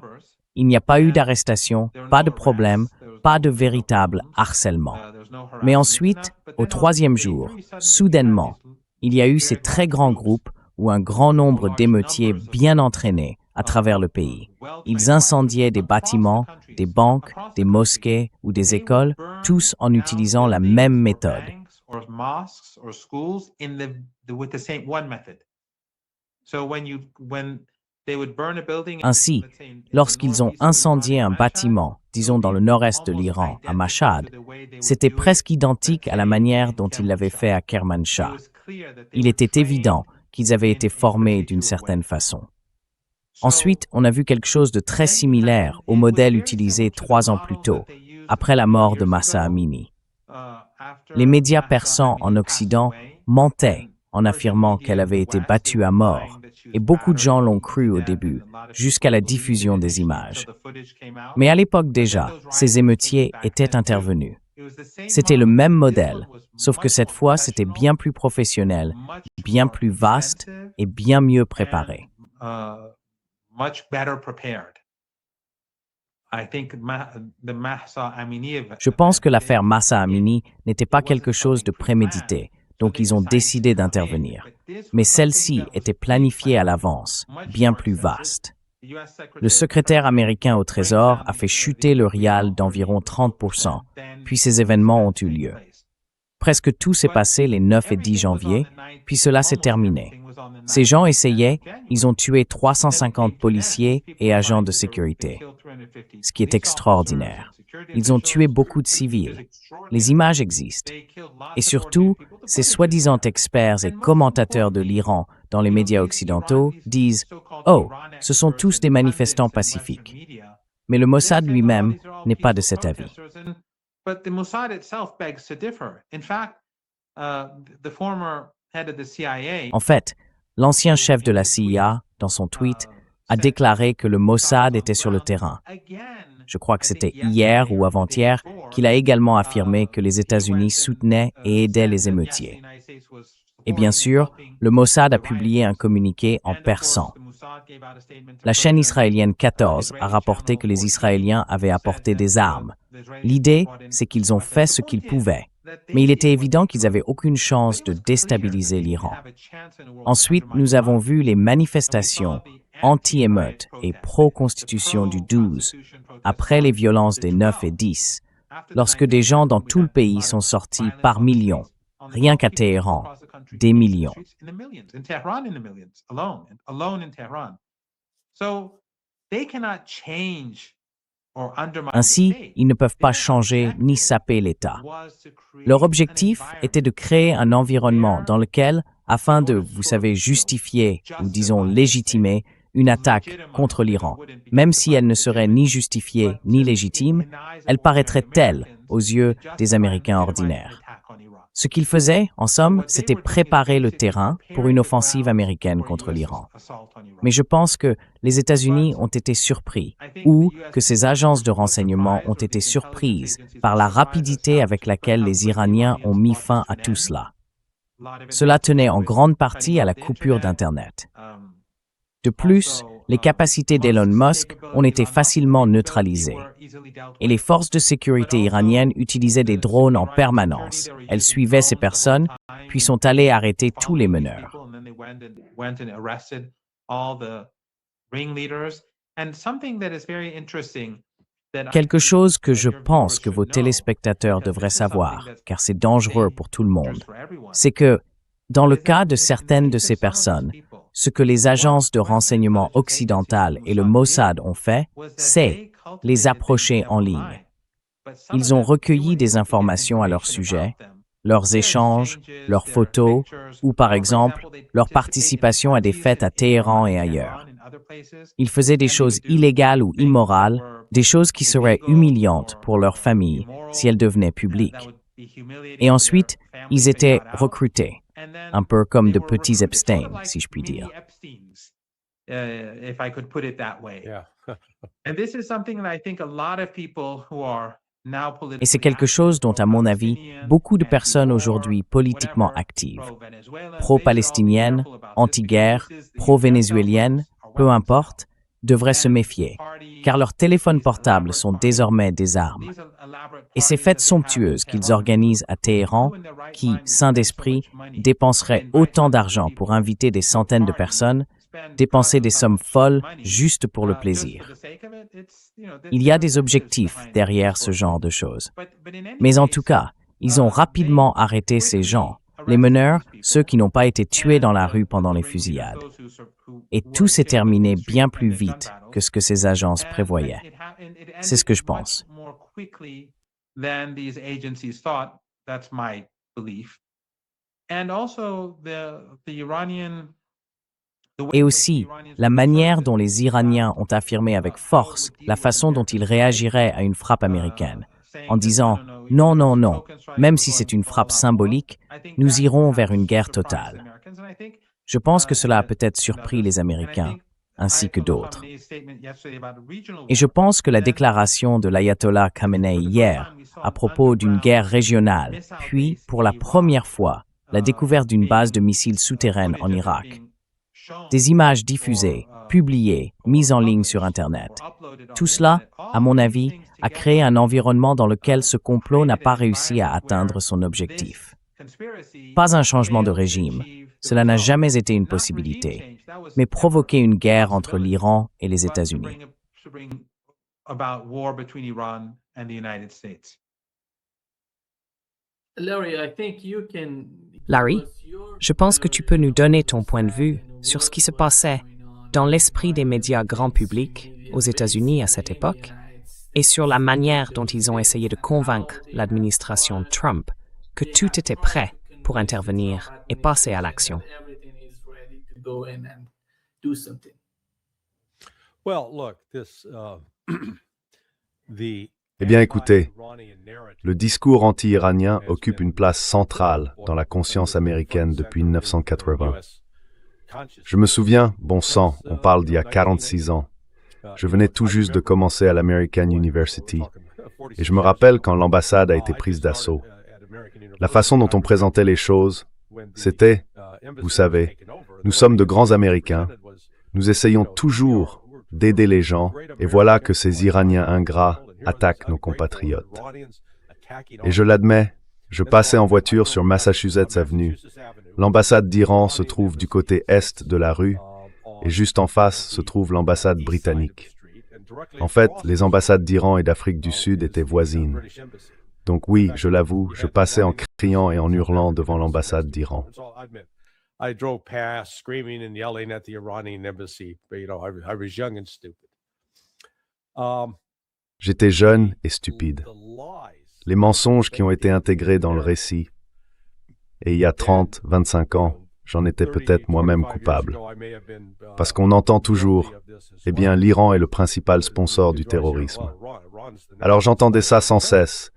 Il n'y a pas eu d'arrestation, pas de problème, pas de véritable harcèlement. Mais ensuite, au 3e jour, soudainement, il y a eu ces très grands groupes ou un grand nombre d'émeutiers bien entraînés à travers le pays. Ils incendiaient des bâtiments, des banques, des mosquées ou des écoles, tous en utilisant la même méthode. Ainsi, lorsqu'ils ont incendié un bâtiment, disons dans le nord-est de l'Iran, à Mashhad, c'était presque identique à la manière dont ils l'avaient fait à Kermanshah. Il était évident qu'ils avaient été formés d'une certaine façon. Ensuite, on a vu quelque chose de très similaire au modèle utilisé 3 ans plus tôt, après la mort de Mahsa Amini. Les médias persans en Occident mentaient en affirmant qu'elle avait été battue à mort, et beaucoup de gens l'ont cru au début, jusqu'à la diffusion des images. Mais à l'époque déjà, ces émeutiers étaient intervenus. C'était le même modèle, sauf que cette fois, c'était bien plus professionnel, bien plus vaste et bien mieux préparé. Je pense que l'affaire Mahsa Amini n'était pas quelque chose de prémédité, donc ils ont décidé d'intervenir. Mais celle-ci était planifiée à l'avance, bien plus vaste. Le secrétaire américain au Trésor a fait chuter le rial d'environ 30%, puis ces événements ont eu lieu. Presque tout s'est passé les 9 et 10 janvier, puis cela s'est terminé. Ces gens essayaient, ils ont tué 350 policiers et agents de sécurité, ce qui est extraordinaire. Ils ont tué beaucoup de civils. Les images existent. Et surtout, ces soi-disant experts et commentateurs de l'Iran dans les médias occidentaux disent « Oh, ce sont tous des manifestants pacifiques ». Mais le Mossad lui-même n'est pas de cet avis. But the Mossad itself begs to differ. In fact, the former head of the CIA, En fait, l'ancien chef de la CIA, dans son tweet, a déclaré que le Mossad était sur le terrain. Je crois que c'était hier ou avant-hier qu'il a également affirmé que les États-Unis soutenaient et aidaient les émeutiers. Et bien sûr, le Mossad a publié un communiqué en persan. La chaîne israélienne 14 a rapporté que les Israéliens avaient apporté des armes. L'idée, c'est qu'ils ont fait ce qu'ils pouvaient. Mais il était évident qu'ils n'avaient aucune chance de déstabiliser l'Iran. Ensuite, nous avons vu les manifestations anti-émeutes et pro-constitution du 12, après les violences des 9 et 10, lorsque des gens dans tout le pays sont sortis par millions, rien qu'à Téhéran, des millions. Ainsi, ils ne peuvent pas changer ni saper l'État. Leur objectif était de créer un environnement dans lequel, afin de, vous savez, justifier ou disons légitimer une attaque contre l'Iran, même si elle ne serait ni justifiée ni légitime, elle paraîtrait telle aux yeux des Américains ordinaires. Ce qu'ils faisaient, en somme, c'était préparer le terrain pour une offensive américaine contre l'Iran. Mais je pense que les États-Unis ont été surpris, ou que ces agences de renseignement ont été surprises par la rapidité avec laquelle les Iraniens ont mis fin à tout cela. Cela tenait en grande partie à la coupure d'Internet. De plus, les capacités d'Elon Musk ont été facilement neutralisées. Et les forces de sécurité iraniennes utilisaient des drones en permanence. Elles suivaient ces personnes, puis sont allées arrêter tous les meneurs. Quelque chose que je pense que vos téléspectateurs devraient savoir, car c'est dangereux pour tout le monde, c'est que, dans le cas de certaines de ces personnes, ce que les agences de renseignement occidentales et le Mossad ont fait, c'est les approcher en ligne. Ils ont recueilli des informations à leur sujet, leurs échanges, leurs photos, ou par exemple, leur participation à des fêtes à Téhéran et ailleurs. Ils faisaient des choses illégales ou immorales, des choses qui seraient humiliantes pour leur famille si elles devenaient publiques. Et ensuite, ils étaient recrutés. Un peu comme de petits Epstein, si je puis dire. Et c'est quelque chose dont, à mon avis, beaucoup de personnes aujourd'hui politiquement actives, pro-palestiniennes, anti-guerre, pro-vénézuéliennes, peu importe, devraient se méfier, car leurs téléphones portables sont désormais des armes. Et ces fêtes somptueuses qu'ils organisent à Téhéran, qui, saints d'esprit, dépenseraient autant d'argent pour inviter des centaines de personnes, dépenser des sommes folles juste pour le plaisir. Il y a des objectifs derrière ce genre de choses. Mais en tout cas, ils ont rapidement arrêté ces gens, les meneurs, ceux qui n'ont pas été tués dans la rue pendant les fusillades. Et tout s'est terminé bien plus vite que ce que ces agences prévoyaient. C'est ce que je pense. Et aussi, la manière dont les Iraniens ont affirmé avec force la façon dont ils réagiraient à une frappe américaine, en disant « non, non, non, même si c'est une frappe symbolique, nous irons vers une guerre totale ». Je pense que cela a peut-être surpris les Américains, ainsi que d'autres. Et je pense que la déclaration de l'ayatollah Khamenei hier, à propos d'une guerre régionale, puis, pour la première fois, la découverte d'une base de missiles souterraines en Irak, des images diffusées, publiées, mises en ligne sur Internet. Tout cela, à mon avis, a créé un environnement dans lequel ce complot n'a pas réussi à atteindre son objectif. Pas un changement de régime, cela n'a jamais été une possibilité, mais provoquer une guerre entre l'Iran et les États-Unis. Larry, je pense que tu peux nous donner ton point de vue sur ce qui se passait dans l'esprit des médias grand public aux États-Unis à cette époque et sur la manière dont ils ont essayé de convaincre l'administration Trump que tout était prêt pour intervenir et passer à l'action. Eh bien écoutez, le discours anti-iranien occupe une place centrale dans la conscience américaine depuis 1980. Je me souviens, bon sang, on parle d'il y a 46 ans. Je venais tout juste de commencer à l'American University et je me rappelle quand l'ambassade a été prise d'assaut. La façon dont on présentait les choses, c'était, vous savez, nous sommes de grands Américains, nous essayons toujours d'aider les gens et voilà que ces Iraniens ingrats attaquent nos compatriotes. Et je l'admets, je passais en voiture sur Massachusetts Avenue. L'ambassade d'Iran se trouve du côté est de la rue et juste en face se trouve l'ambassade britannique. En fait, les ambassades d'Iran et d'Afrique du Sud étaient voisines. Donc oui, je l'avoue, je passais en criant et en hurlant devant l'ambassade d'Iran. J'étais jeune et stupide. Les mensonges qui ont été intégrés dans le récit, et il y a 30, 25 ans, j'en étais peut-être moi-même coupable. Parce qu'on entend toujours, eh bien, l'Iran est le principal sponsor du terrorisme. Alors j'entendais ça sans cesse,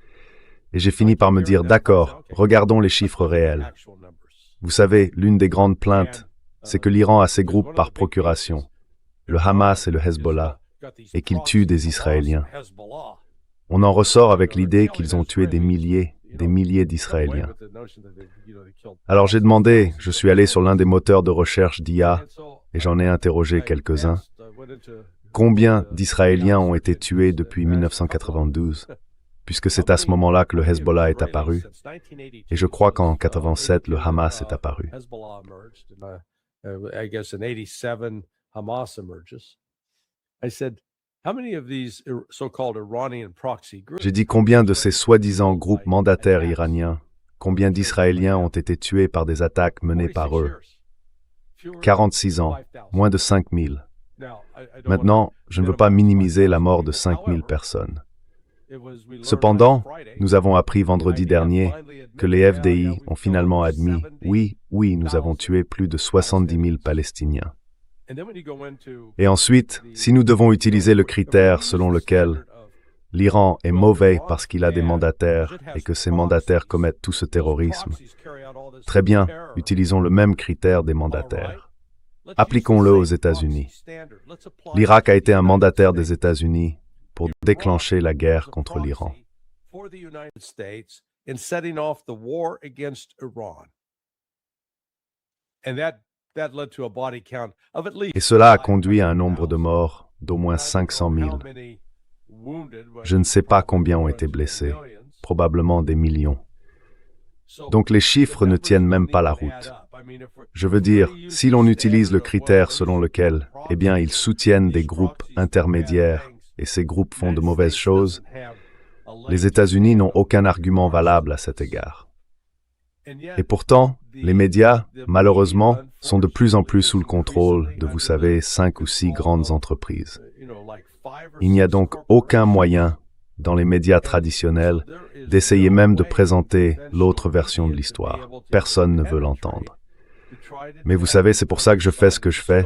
et j'ai fini par me dire, d'accord, regardons les chiffres réels. Vous savez, l'une des grandes plaintes, c'est que l'Iran a ses groupes par procuration, le Hamas et le Hezbollah, et qu'ils tuent des Israéliens. On en ressort avec l'idée qu'ils ont tué des milliers d'Israéliens. Alors j'ai demandé, je suis allé sur l'un des moteurs de recherche d'IA, et j'en ai interrogé quelques-uns, combien d'Israéliens ont été tués depuis 1992, puisque c'est à ce moment-là que le Hezbollah est apparu, et je crois qu'en 87, le Hamas est apparu. J'ai dit combien de ces soi-disant groupes mandataires iraniens, combien d'Israéliens ont été tués par des attaques menées par eux. 46 ans, moins de 5000. Maintenant, je ne veux pas minimiser la mort de 5000 personnes. Cependant, nous avons appris vendredi dernier que les FDI ont finalement admis, oui, nous avons tué plus de 70 000 Palestiniens. Et ensuite, si nous devons utiliser le critère selon lequel l'Iran est mauvais parce qu'il a des mandataires et que ces mandataires commettent tout ce terrorisme, très bien, utilisons le même critère des mandataires. Appliquons-le aux États-Unis. L'Irak a été un mandataire des États-Unis pour déclencher la guerre contre l'Iran. Et cela a conduit à un nombre de morts d'au moins 500 000. Je ne sais pas combien ont été blessés, probablement des millions. Donc les chiffres ne tiennent même pas la route. Je veux dire, si l'on utilise le critère selon lequel, eh bien, ils soutiennent des groupes intermédiaires et ces groupes font de mauvaises choses, les États-Unis n'ont aucun argument valable à cet égard. Et pourtant, les médias, malheureusement, sont de plus en plus sous le contrôle de, vous savez, 5 ou 6 grandes entreprises. Il n'y a donc aucun moyen, dans les médias traditionnels, d'essayer même de présenter l'autre version de l'histoire. Personne ne veut l'entendre. Mais vous savez, c'est pour ça que je fais ce que je fais.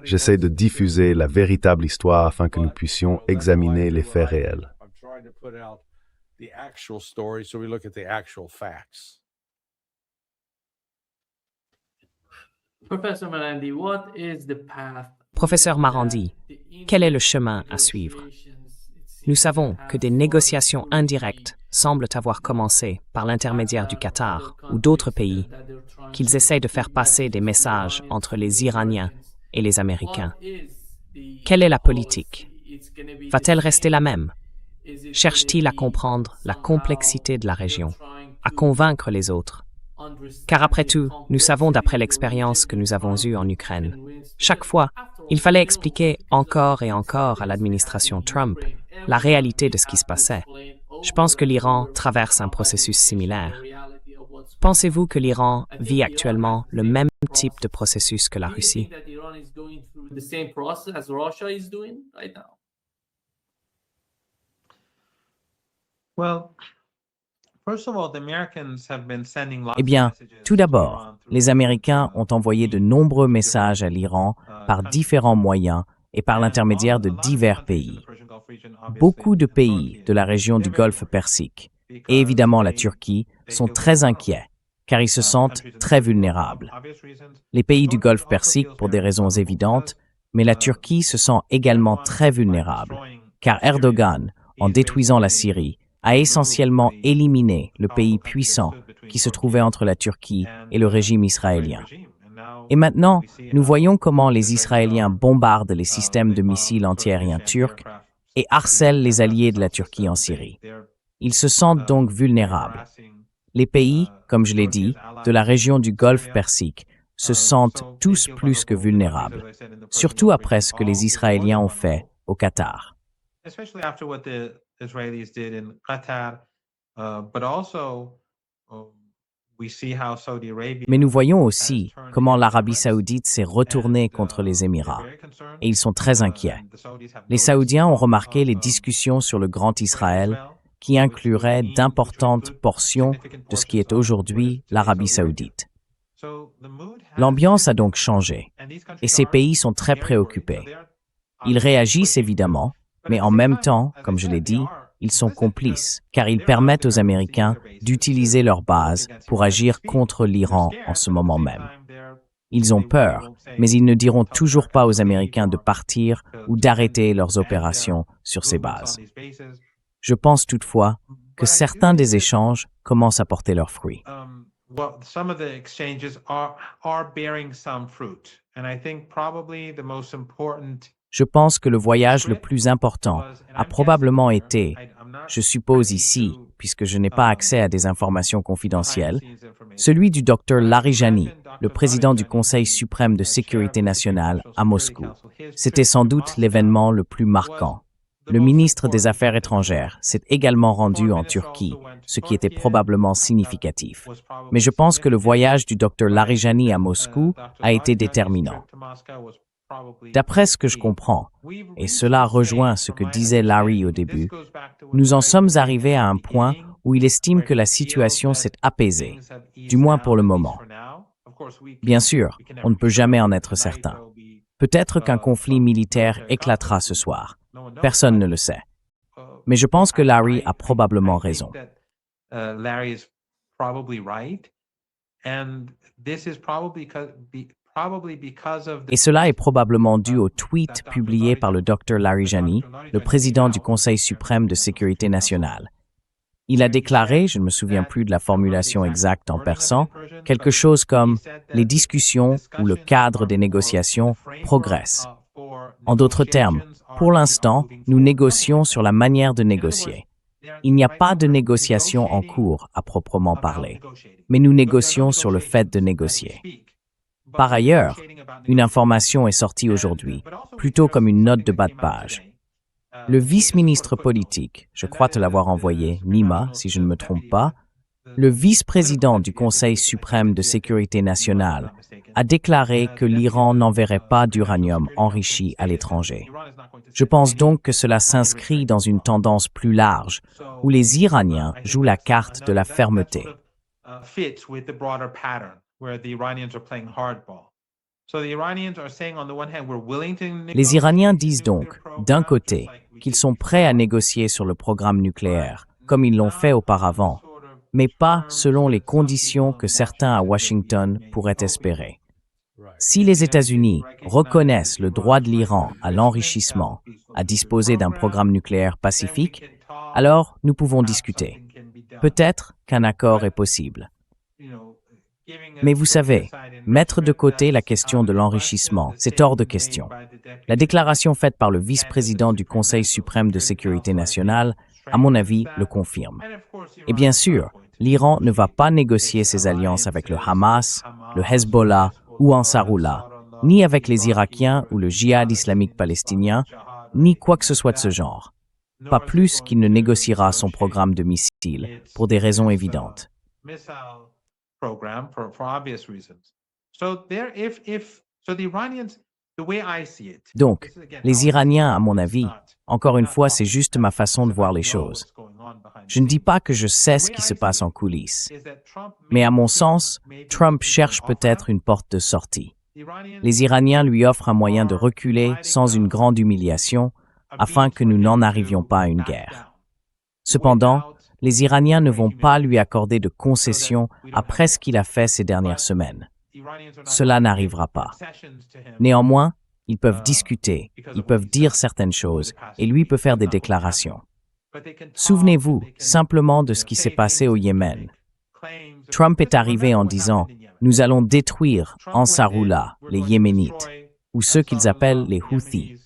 J'essaie de diffuser la véritable histoire afin que nous puissions examiner les faits réels. Professeur Marandi, quel est le chemin à suivre? Nous savons que des négociations indirectes semblent avoir commencé par l'intermédiaire du Qatar ou d'autres pays, qu'ils essayent de faire passer des messages entre les Iraniens et les Américains. Quelle est la politique? Va-t-elle rester la même? Cherche-t-il à comprendre la complexité de la région, à convaincre les autres? Car après tout, nous savons d'après l'expérience que nous avons eue en Ukraine, chaque fois, il fallait expliquer encore et encore à l'administration Trump la réalité de ce qui se passait. Je pense que l'Iran traverse un processus similaire. Pensez-vous que l'Iran vit actuellement le même type de processus que la Russie? Eh bien, tout d'abord, les Américains ont envoyé de nombreux messages à l'Iran par différents moyens et par l'intermédiaire de divers pays. Beaucoup de pays de la région du Golfe Persique, et évidemment la Turquie, sont très inquiets, car ils se sentent très vulnérables. Les pays du Golfe Persique pour des raisons évidentes, mais la Turquie se sent également très vulnérable, car Erdogan, en détruisant la Syrie, a essentiellement éliminé le pays puissant qui se trouvait entre la Turquie et le régime israélien. Et maintenant, nous voyons comment les Israéliens bombardent les systèmes de missiles antiaériens turcs et harcèlent les alliés de la Turquie en Syrie. Ils se sentent donc vulnérables. Les pays, comme je l'ai dit, de la région du Golfe Persique se sentent tous plus que vulnérables, surtout après ce que les Israéliens ont fait au Qatar. Mais nous voyons aussi comment l'Arabie saoudite s'est retournée contre les Émirats, et ils sont très inquiets. Les Saoudiens ont remarqué les discussions sur le Grand Israël qui incluraient d'importantes portions de ce qui est aujourd'hui l'Arabie saoudite. L'ambiance a donc changé, et ces pays sont très préoccupés. Ils réagissent évidemment, mais en même temps, comme je l'ai dit, ils sont complices, car ils permettent aux Américains d'utiliser leurs bases pour agir contre l'Iran en ce moment même. Ils ont peur, mais ils ne diront toujours pas aux Américains de partir ou d'arrêter leurs opérations sur ces bases. Je pense toutefois que certains des échanges commencent à porter leurs fruits. Je pense que le voyage le plus important a probablement été, je suppose ici, puisque je n'ai pas accès à des informations confidentielles, celui du Dr Larijani, le président du Conseil suprême de sécurité nationale à Moscou. C'était sans doute l'événement le plus marquant. Le ministre des Affaires étrangères s'est également rendu en Turquie, ce qui était probablement significatif. Mais je pense que le voyage du Dr Larijani à Moscou a été déterminant. D'après ce que je comprends, et cela rejoint ce que disait Larry au début, nous en sommes arrivés à un point où il estime que la situation s'est apaisée, du moins pour le moment. Bien sûr, on ne peut jamais en être certain. Peut-être qu'un conflit militaire éclatera ce soir. Personne ne le sait. Mais je pense que Larry a probablement raison. Et cela est probablement dû au tweet publié par le Dr Larijani, le président du Conseil suprême de sécurité nationale. Il a déclaré, je ne me souviens plus de la formulation exacte en persan, quelque chose comme « les discussions ou le cadre des négociations progressent ». En d'autres termes, pour l'instant, nous négocions sur la manière de négocier. Il n'y a pas de négociation en cours à proprement parler, mais nous négocions sur le fait de négocier. Par ailleurs, une information est sortie aujourd'hui, plutôt comme une note de bas de page. Le vice-ministre politique, je crois te l'avoir envoyé, Nima, si je ne me trompe pas, le vice-président du Conseil suprême de sécurité nationale, a déclaré que l'Iran n'enverrait pas d'uranium enrichi à l'étranger. Je pense donc que cela s'inscrit dans une tendance plus large, où les Iraniens jouent la carte de la fermeté. Les Iraniens disent donc, d'un côté, qu'ils sont prêts à négocier sur le programme nucléaire, comme ils l'ont fait auparavant, mais pas selon les conditions que certains à Washington pourraient espérer. Si les États-Unis reconnaissent le droit de l'Iran à l'enrichissement, à disposer d'un programme nucléaire pacifique, alors nous pouvons discuter. Peut-être qu'un accord est possible. Mais vous savez, mettre de côté la question de l'enrichissement, c'est hors de question. La déclaration faite par le vice-président du Conseil suprême de sécurité nationale, à mon avis, le confirme. Et bien sûr, l'Iran ne va pas négocier ses alliances avec le Hamas, le Hezbollah ou Ansarullah, ni avec les Irakiens ou le djihad islamique palestinien, ni quoi que ce soit de ce genre. Pas plus qu'il ne négociera son programme de missiles, pour des raisons évidentes. program for obvious reasons. So the Iranians, the way I see it. Donc, les Iraniens, à mon avis, encore une fois, c'est juste ma façon de voir les choses. Je ne dis pas que je sais ce qui se passe en coulisses, mais à mon sens, Trump cherche peut-être une porte de sortie. Les Iraniens lui offrent un moyen de reculer sans une grande humiliation, afin que nous n'en arrivions pas à une guerre. Cependant, les Iraniens ne vont pas lui accorder de concessions après ce qu'il a fait ces dernières semaines. Cela n'arrivera pas. Néanmoins, ils peuvent discuter, ils peuvent dire certaines choses, et lui peut faire des déclarations. Souvenez-vous simplement de ce qui s'est passé au Yémen. Trump est arrivé en disant « Nous allons détruire Ansarullah, les Yéménites, ou ceux qu'ils appellent les Houthis. »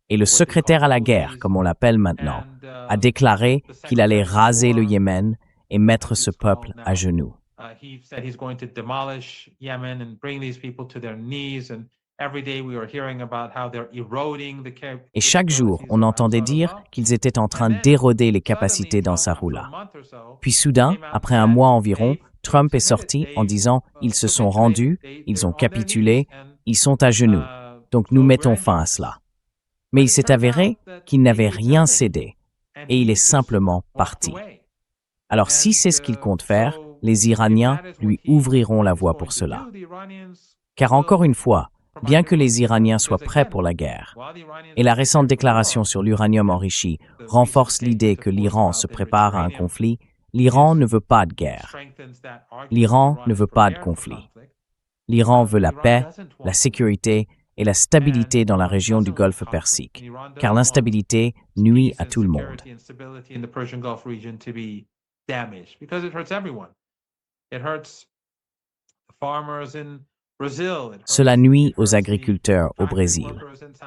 Et le secrétaire à la guerre, comme on l'appelle maintenant, a déclaré qu'il allait raser le Yémen et mettre ce peuple à genoux. Et chaque jour, on entendait dire qu'ils étaient en train d'éroder les capacités d'Ansarullah. Puis soudain, après un mois environ, Trump est sorti en disant « Ils se sont rendus, ils ont capitulé, ils sont à genoux, donc nous mettons fin à cela. » Mais il s'est avéré qu'il n'avait rien cédé, et il est simplement parti. Alors si c'est ce qu'il compte faire, les Iraniens lui ouvriront la voie pour cela. Car encore une fois, bien que les Iraniens soient prêts pour la guerre, et la récente déclaration sur l'uranium enrichi renforce l'idée que l'Iran se prépare à un conflit, l'Iran ne veut pas de guerre. L'Iran ne veut pas de conflit. L'Iran veut la paix, la sécurité et la stabilité dans la région du Golfe Persique, car l'instabilité nuit à tout le monde. Cela nuit aux agriculteurs au Brésil.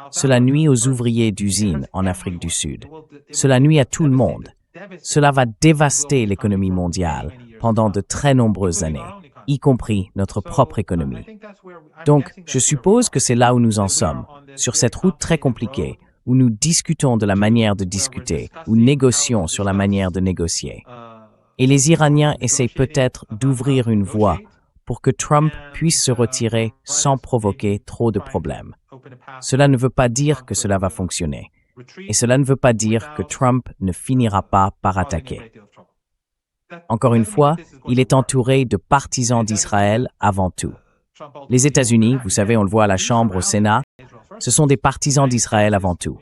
Cela nuit aux ouvriers d'usines en Afrique du Sud. Cela nuit à tout le monde. Cela va dévaster l'économie mondiale pendant de très nombreuses années, y compris notre propre économie. Donc, je suppose que c'est là où nous en sommes, sur cette route très compliquée, où nous discutons de la manière de discuter, ou négocions sur la manière de négocier. Et les Iraniens essayent peut-être d'ouvrir une voie pour que Trump puisse se retirer sans provoquer trop de problèmes. Cela ne veut pas dire que cela va fonctionner, et cela ne veut pas dire que Trump ne finira pas par attaquer. Encore une fois, il est entouré de partisans d'Israël avant tout. Les États-Unis, vous savez, on le voit à la Chambre, au Sénat, ce sont des partisans d'Israël avant tout.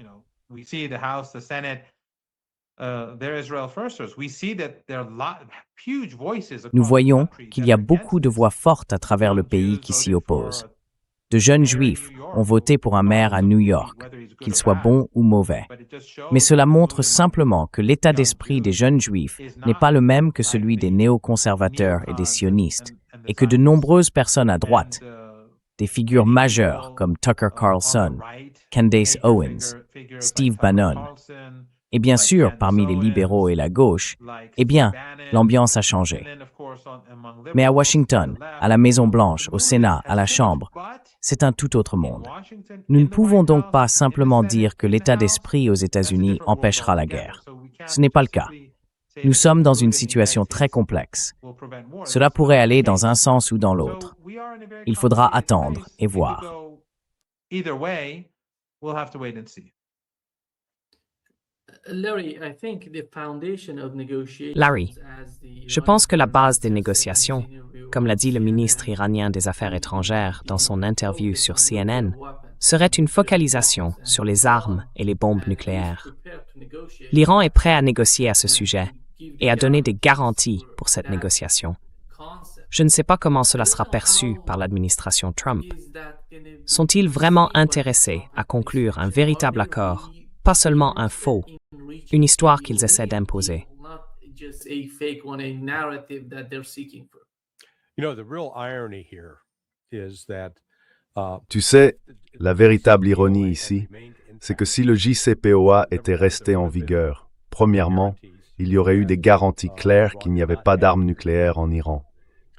Nous voyons qu'il y a beaucoup de voix fortes à travers le pays qui s'y opposent. De jeunes Juifs ont voté pour un maire à New York, qu'il soit bon ou mauvais. Mais cela montre simplement que l'état d'esprit des jeunes Juifs n'est pas le même que celui des néoconservateurs et des sionistes, et que de nombreuses personnes à droite, des figures majeures comme Tucker Carlson, Candace Owens, Steve Bannon, et bien sûr, parmi les libéraux et la gauche, eh bien, l'ambiance a changé. Mais à Washington, à la Maison-Blanche, au Sénat, à la Chambre, c'est un tout autre monde. Nous ne pouvons donc pas simplement dire que l'état d'esprit aux États-Unis empêchera la guerre. Ce n'est pas le cas. Nous sommes dans une situation très complexe. Cela pourrait aller dans un sens ou dans l'autre. Il faudra attendre et voir. Larry, je pense que la base des négociations, comme l'a dit le ministre iranien des Affaires étrangères dans son interview sur CNN, serait une focalisation sur les armes et les bombes nucléaires. L'Iran est prêt à négocier à ce sujet et à donner des garanties pour cette négociation. Je ne sais pas comment cela sera perçu par l'administration Trump. Sont-ils vraiment intéressés à conclure un véritable accord, pas seulement un faux, une histoire qu'ils essaient d'imposer? Tu sais, la véritable ironie ici, c'est que si le JCPOA était resté en vigueur, premièrement, il y aurait eu des garanties claires qu'il n'y avait pas d'armes nucléaires en Iran,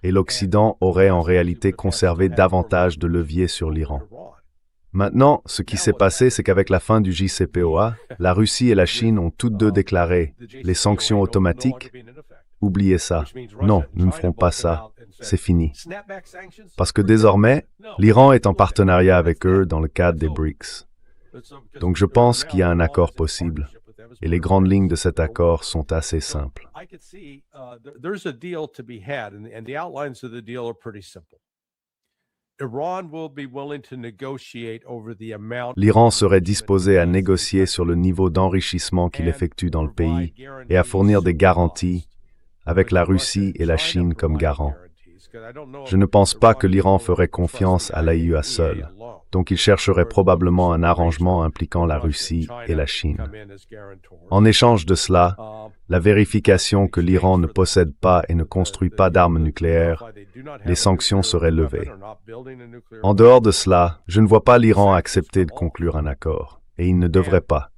et l'Occident aurait en réalité conservé davantage de leviers sur l'Iran. Maintenant, ce qui s'est passé, c'est qu'avec la fin du JCPOA, la Russie et la Chine ont toutes deux déclaré les sanctions automatiques, oubliez ça. Non, nous ne ferons pas ça. C'est fini. Parce que désormais, l'Iran est en partenariat avec eux dans le cadre des BRICS. Donc je pense qu'il y a un accord possible. Et les grandes lignes de cet accord sont assez simples. L'Iran serait disposé à négocier sur le niveau d'enrichissement qu'il effectue dans le pays et à fournir des garanties avec la Russie et la Chine comme garants. Je ne pense pas que l'Iran ferait confiance à l'AIEA seul, donc il chercherait probablement un arrangement impliquant la Russie et la Chine. En échange de cela, la vérification que l'Iran ne possède pas et ne construit pas d'armes nucléaires, les sanctions seraient levées. En dehors de cela, je ne vois pas l'Iran accepter de conclure un accord, et il ne devrait pas.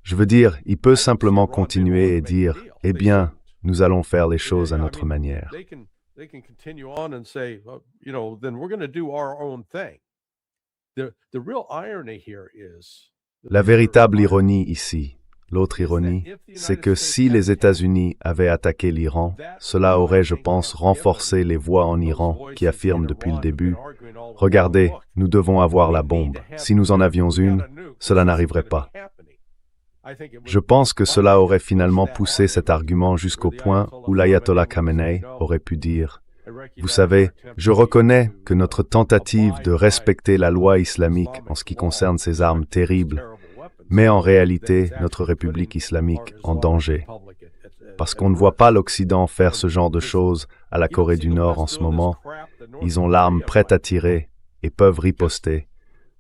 Je veux dire, il peut simplement continuer et dire « Eh bien, nous allons faire les choses à notre manière ». La véritable ironie ici, l'autre ironie, c'est que si les États-Unis avaient attaqué l'Iran, cela aurait, je pense, renforcé les voix en Iran qui affirment depuis le début « Regardez, nous devons avoir la bombe. Si nous en avions une, cela n'arriverait pas. » Je pense que cela aurait finalement poussé cet argument jusqu'au point où l'ayatollah Khamenei aurait pu dire « Vous savez, je reconnais que notre tentative de respecter la loi islamique en ce qui concerne ces armes terribles met en réalité notre République islamique en danger. Parce qu'on ne voit pas l'Occident faire ce genre de choses à la Corée du Nord en ce moment. Ils ont l'arme prête à tirer et peuvent riposter,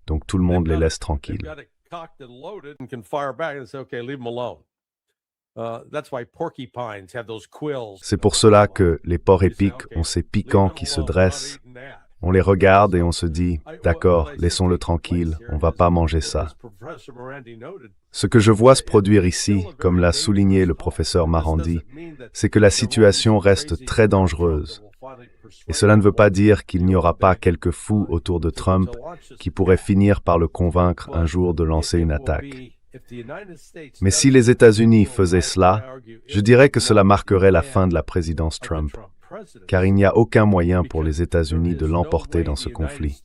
donc tout le monde les laisse tranquilles. » C'est pour cela que les porcs épics ont ces piquants qui se dressent. On les regarde et on se dit « D'accord, laissons-le tranquille, on ne va pas manger ça. » Ce que je vois se produire ici, comme l'a souligné le professeur Marandi, c'est que la situation reste très dangereuse. Et cela ne veut pas dire qu'il n'y aura pas quelques fous autour de Trump qui pourraient finir par le convaincre un jour de lancer une attaque. Mais si les États-Unis faisaient cela, je dirais que cela marquerait la fin de la présidence Trump, car il n'y a aucun moyen pour les États-Unis de l'emporter dans ce conflit.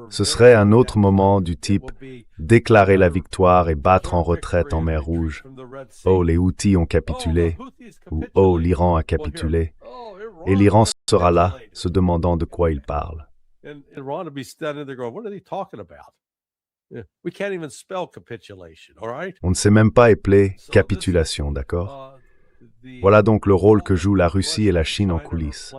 Ce serait un autre moment du type « déclarer la victoire et battre en retraite en mer Rouge »,« Oh, les Houthis ont capitulé » ou « Oh, l'Iran a capitulé ». Et l'Iran sera là, se demandant de quoi il parle. On ne sait même pas épeler capitulation, d'accord? Voilà donc le rôle que jouent la Russie et la Chine en coulisses.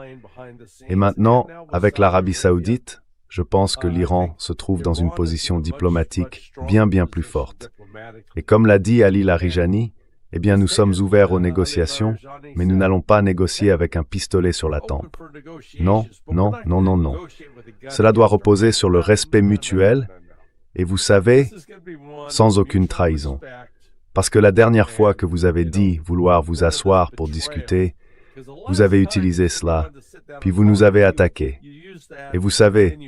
Et maintenant, avec l'Arabie saoudite, je pense que l'Iran se trouve dans une position diplomatique bien plus forte. Et comme l'a dit Ali Larijani, eh bien nous sommes ouverts aux négociations, mais nous n'allons pas négocier avec un pistolet sur la tempe. Non. Cela doit reposer sur le respect mutuel, et vous savez, sans aucune trahison. Parce que la dernière fois que vous avez dit vouloir vous asseoir pour discuter, vous avez utilisé cela, puis vous nous avez attaqués. Et vous savez,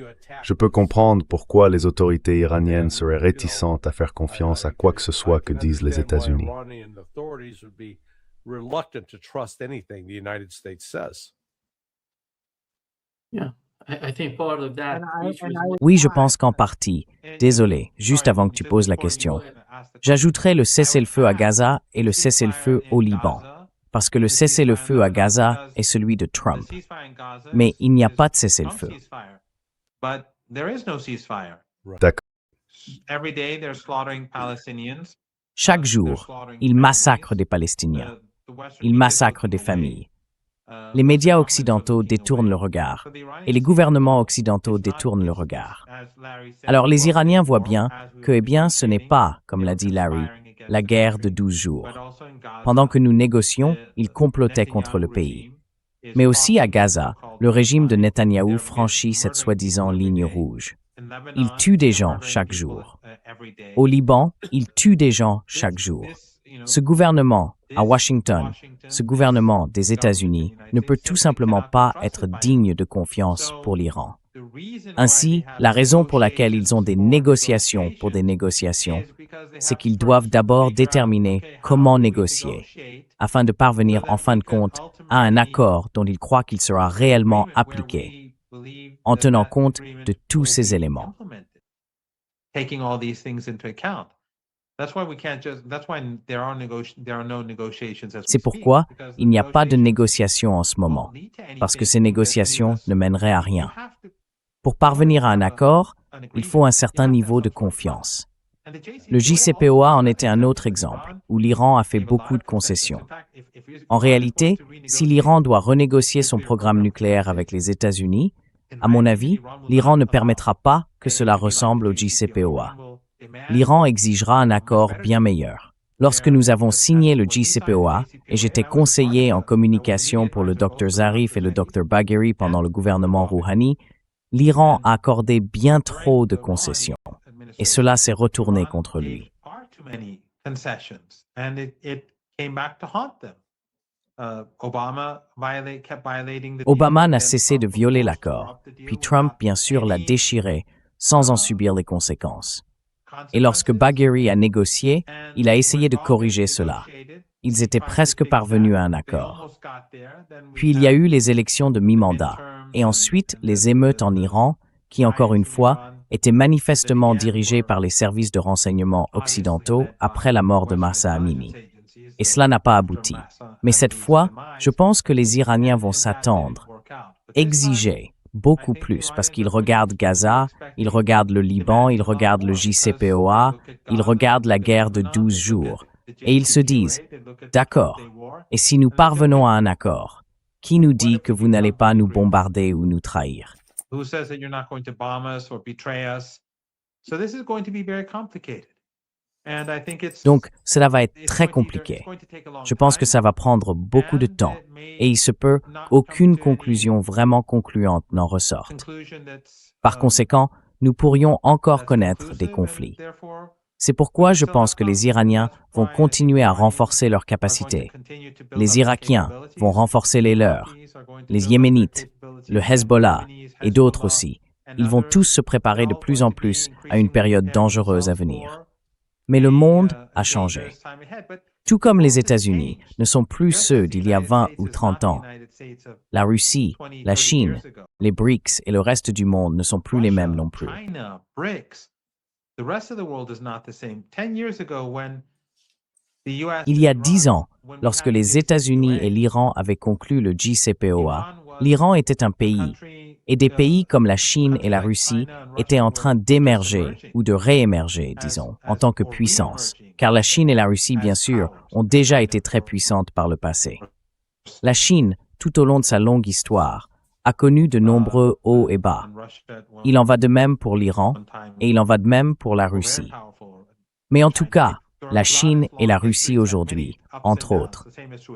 je peux comprendre pourquoi les autorités iraniennes seraient réticentes à faire confiance à quoi que ce soit que disent les États-Unis. Oui, je pense qu'en partie. Désolé, juste avant que tu poses la question. J'ajouterai le cessez-le-feu à Gaza et le cessez-le-feu au Liban, parce que le cessez-le-feu à Gaza est celui de Trump. Mais il n'y a pas de cessez-le-feu. D'accord. Chaque jour, ils massacrent des Palestiniens. Ils massacrent des familles. Les médias occidentaux détournent le regard, et les gouvernements occidentaux détournent le regard. Alors les Iraniens voient bien que, ce n'est pas, comme l'a dit Larry, la guerre de 12 jours. Pendant que nous négocions, ils complotaient contre le pays. Mais aussi à Gaza, le régime de Netanyahou franchit cette soi-disant ligne rouge. Il tue des gens chaque jour. Au Liban, il tue des gens chaque jour. Ce gouvernement, à Washington, ce gouvernement des États-Unis ne peut tout simplement pas être digne de confiance pour l'Iran. Ainsi, la raison pour laquelle ils ont des négociations pour des négociations, c'est qu'ils doivent d'abord déterminer comment négocier, afin de parvenir en fin de compte à un accord dont ils croient qu'il sera réellement appliqué, en tenant compte de tous ces éléments. C'est pourquoi il n'y a pas de négociations en ce moment, parce que ces négociations ne mèneraient à rien. Pour parvenir à un accord, il faut un certain niveau de confiance. Le JCPOA en était un autre exemple, où l'Iran a fait beaucoup de concessions. En réalité, si l'Iran doit renégocier son programme nucléaire avec les États-Unis, à mon avis, l'Iran ne permettra pas que cela ressemble au JCPOA. L'Iran exigera un accord bien meilleur. Lorsque nous avons signé le JCPOA, et j'étais conseiller en communication pour le Dr Zarif et le Dr Bagheri pendant le gouvernement Rouhani, l'Iran a accordé bien trop de concessions, et cela s'est retourné contre lui. Obama n'a cessé de violer l'accord, puis Trump, bien sûr, l'a déchiré, sans en subir les conséquences. Et lorsque Bagheri a négocié, il a essayé de corriger cela. Ils étaient presque parvenus à un accord. Puis il y a eu les élections de mi-mandat, et ensuite les émeutes en Iran, qui, encore une fois, étaient manifestement dirigées par les services de renseignement occidentaux après la mort de Mahsa Amini. Et cela n'a pas abouti. Mais cette fois, je pense que les Iraniens vont s'attendre, exiger beaucoup plus, parce qu'ils regardent Gaza, ils regardent le Liban, ils regardent le JCPOA, ils regardent la guerre de 12 jours, et ils se disent, d'accord, et si nous parvenons à un accord, qui nous dit que vous n'allez pas nous bombarder ou nous trahir? Donc, cela va être très compliqué. Je pense que ça va prendre beaucoup de temps, et il se peut qu'aucune conclusion vraiment concluante n'en ressorte. Par conséquent, nous pourrions encore connaître des conflits. C'est pourquoi je pense que les Iraniens vont continuer à renforcer leurs capacités. Les Irakiens vont renforcer les leurs, les Yéménites, le Hezbollah et d'autres aussi. Ils vont tous se préparer de plus en plus à une période dangereuse à venir. Mais le monde a changé. Tout comme les États-Unis ne sont plus ceux d'il y a 20 ou 30 ans. La Russie, la Chine, les BRICS et le reste du monde ne sont plus les mêmes non plus. Il y a 10 ans, lorsque les États-Unis et l'Iran avaient conclu le JCPOA, l'Iran était un pays, et des pays comme la Chine et la Russie étaient en train d'émerger, ou de réémerger, disons, en tant que puissance, car la Chine et la Russie, bien sûr, ont déjà été très puissantes par le passé. La Chine, tout au long de sa longue histoire, a connu de nombreux hauts et bas. Il en va de même pour l'Iran, et il en va de même pour la Russie. Mais en tout cas, la Chine et la Russie aujourd'hui, entre autres,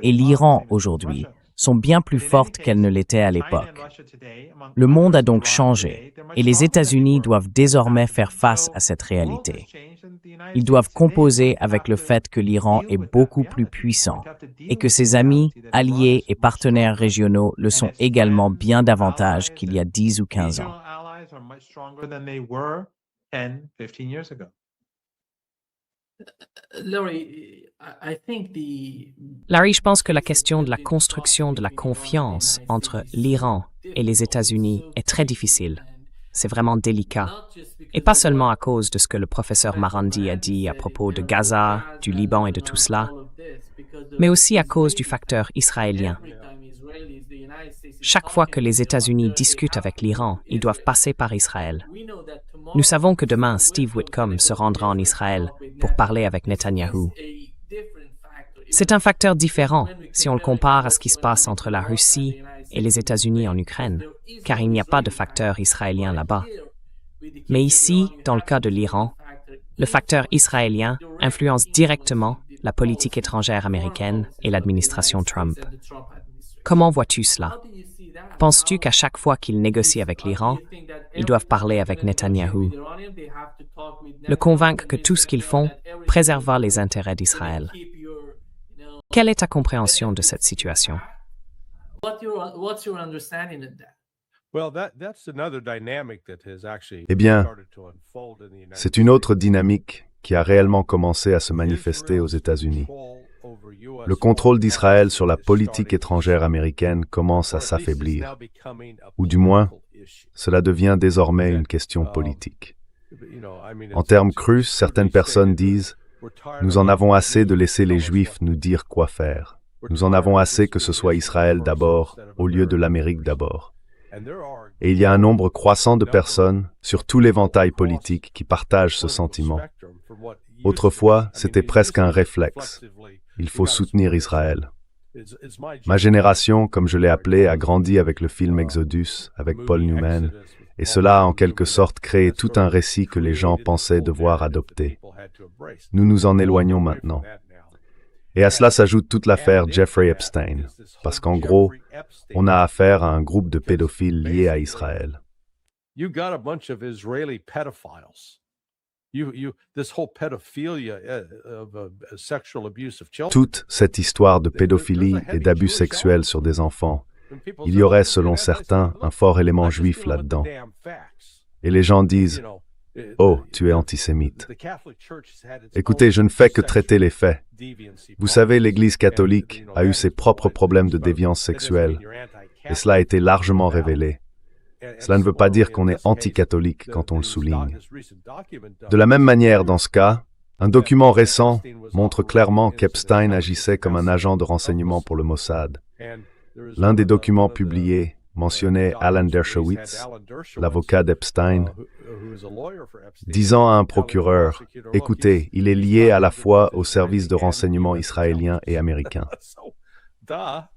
et l'Iran aujourd'hui, sont bien plus fortes qu'elles ne l'étaient à l'époque. Le monde a donc changé, et les États-Unis doivent désormais faire face à cette réalité. Ils doivent composer avec le fait que l'Iran est beaucoup plus puissant, et que ses amis, alliés et partenaires régionaux le sont également bien davantage qu'il y a 10 ou 15 ans. Larry, je pense que la question de la construction de la confiance entre l'Iran et les États-Unis est très difficile. C'est vraiment délicat. Et pas seulement à cause de ce que le professeur Marandi a dit à propos de Gaza, du Liban et de tout cela, mais aussi à cause du facteur israélien. Chaque fois que les États-Unis discutent avec l'Iran, ils doivent passer par Israël. Nous savons que demain, Steve Whitcomb se rendra en Israël pour parler avec Netanyahou. C'est un facteur différent si on le compare à ce qui se passe entre la Russie et les États-Unis en Ukraine, car il n'y a pas de facteur israélien là-bas. Mais ici, dans le cas de l'Iran, le facteur israélien influence directement la politique étrangère américaine et l'administration Trump. Comment vois-tu cela? Penses-tu qu'à chaque fois qu'ils négocient avec l'Iran, ils doivent parler avec Netanyahou, le convaincre que tout ce qu'ils font préservera les intérêts d'Israël? Quelle est ta compréhension de cette situation? Eh bien, c'est une autre dynamique qui a réellement commencé à se manifester aux États-Unis. Le contrôle d'Israël sur la politique étrangère américaine commence à s'affaiblir, ou du moins, cela devient désormais une question politique. En termes crus, certaines personnes disent « Nous en avons assez de laisser les Juifs nous dire quoi faire. Nous en avons assez que ce soit Israël d'abord, au lieu de l'Amérique d'abord. » Et il y a un nombre croissant de personnes sur tout l'éventail politique qui partagent ce sentiment. Autrefois, c'était presque un réflexe. Il faut soutenir Israël. Ma génération, comme je l'ai appelée, a grandi avec le film Exodus, avec Paul Newman, et cela a en quelque sorte créé tout un récit que les gens pensaient devoir adopter. Nous nous en éloignons maintenant. Et à cela s'ajoute toute l'affaire Jeffrey Epstein, parce qu'en gros, on a affaire à un groupe de pédophiles liés à Israël. Toute cette histoire de pédophilie et d'abus sexuels sur des enfants, il y aurait, selon certains, un fort élément juif là-dedans. Et les gens disent « Oh, tu es antisémite ». Écoutez, je ne fais que traiter les faits. Vous savez, l'Église catholique a eu ses propres problèmes de déviance sexuelle, et cela a été largement révélé. Cela ne veut pas dire qu'on est anti-catholique quand on le souligne. De la même manière, dans ce cas, un document récent montre clairement qu'Epstein agissait comme un agent de renseignement pour le Mossad. L'un des documents publiés mentionnait Alan Dershowitz, l'avocat d'Epstein, disant à un procureur « Écoutez, il est lié à la fois aux services de renseignement israéliens et américains. »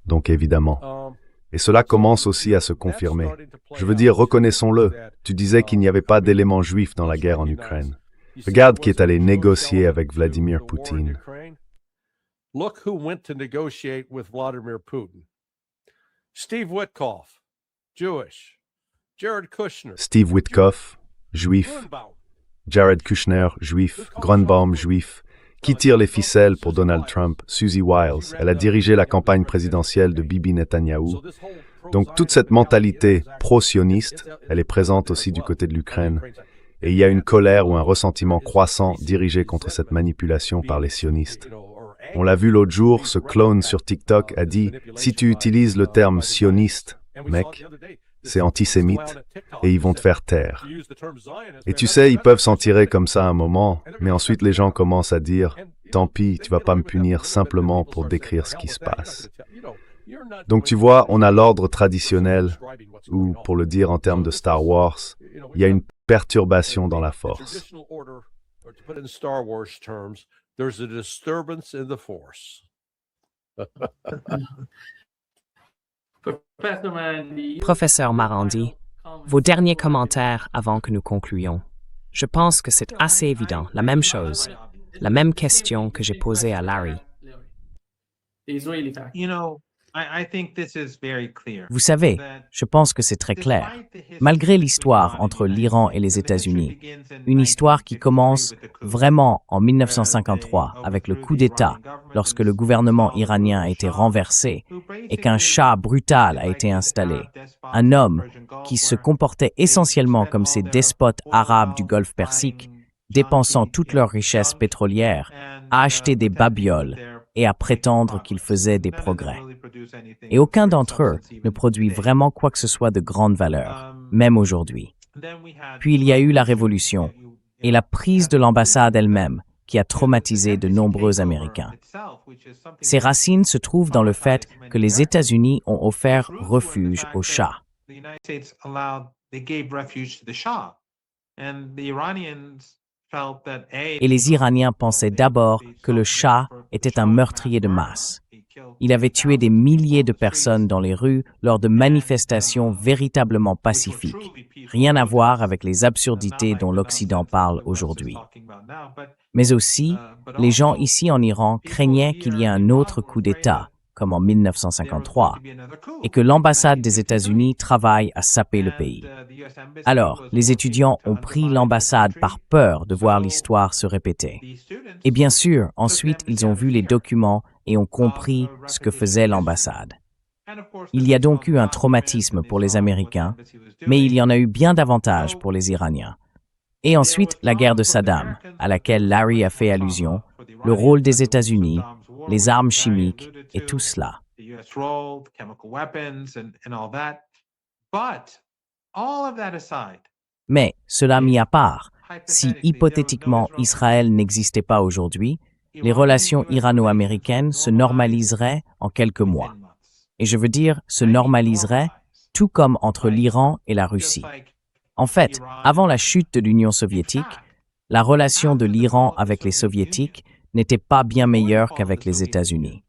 Donc évidemment. Et cela commence aussi à se confirmer. Je veux dire, reconnaissons-le, tu disais qu'il n'y avait pas d'éléments juifs dans la guerre en Ukraine. Regarde qui est allé négocier avec Vladimir Poutine. Look who went to negotiate with Vladimir Putin. Steve Witkoff, Jewish. Jared Kushner. Steve Witkoff, juif. Jared Kushner, juif. Grunbaum, juif. Qui tire les ficelles pour Donald Trump? Susie Wiles. Elle a dirigé la campagne présidentielle de Bibi Netanyahou. Donc toute cette mentalité pro-sioniste, elle est présente aussi du côté de l'Ukraine. Et il y a une colère ou un ressentiment croissant dirigé contre cette manipulation par les sionistes. On l'a vu l'autre jour, ce clone sur TikTok a dit « Si tu utilises le terme sioniste, mec, c'est antisémite et ils vont te faire taire. » Et tu sais, ils peuvent s'en tirer comme ça un moment, mais ensuite les gens commencent à dire « Tant pis, tu vas pas me punir simplement pour décrire ce qui se passe. » Donc tu vois, on a l'ordre traditionnel, ou pour le dire en termes de Star Wars, il y a une perturbation dans la force. There's a disturbance in the force. Professeur Marandi, vos derniers commentaires avant que nous concluions. Je pense que c'est assez évident, la même chose, la même question que j'ai posée à Larry. Vous savez, je pense que c'est très clair. Malgré l'histoire entre l'Iran et les États-Unis, une histoire qui commence vraiment en 1953 avec le coup d'État, lorsque le gouvernement iranien a été renversé et qu'un shah brutal a été installé, un homme qui se comportait essentiellement comme ces despotes arabes du Golfe Persique, dépensant toute leur richesse pétrolière, a acheté des babioles et à prétendre qu'ils faisaient des progrès. Et aucun d'entre eux ne produit vraiment quoi que ce soit de grande valeur, même aujourd'hui. Puis il y a eu la Révolution et la prise de l'ambassade elle-même, qui a traumatisé de nombreux Américains. Ses racines se trouvent dans le fait que les États-Unis ont offert refuge au Shah. Et les Iraniens pensaient d'abord que le Shah était un meurtrier de masse. Il avait tué des milliers de personnes dans les rues lors de manifestations véritablement pacifiques. Rien à voir avec les absurdités dont l'Occident parle aujourd'hui. Mais aussi, les gens ici en Iran craignaient qu'il y ait un autre coup d'État, comme en 1953, et que l'ambassade des États-Unis travaille à saper le pays. Alors, les étudiants ont pris l'ambassade par peur de voir l'histoire se répéter. Et bien sûr, ensuite, ils ont vu les documents et ont compris ce que faisait l'ambassade. Il y a donc eu un traumatisme pour les Américains, mais il y en a eu bien davantage pour les Iraniens. Et ensuite, la guerre de Saddam, à laquelle Larry a fait allusion, le rôle des États-Unis, les armes chimiques et tout cela. Mais, cela mis à part, si hypothétiquement Israël n'existait pas aujourd'hui, les relations irano-américaines se normaliseraient en quelques mois. Et je veux dire, se normaliseraient tout comme entre l'Iran et la Russie. En fait, avant la chute de l'Union soviétique, la relation de l'Iran avec les soviétiques n'était pas bien meilleure qu'avec les États-Unis.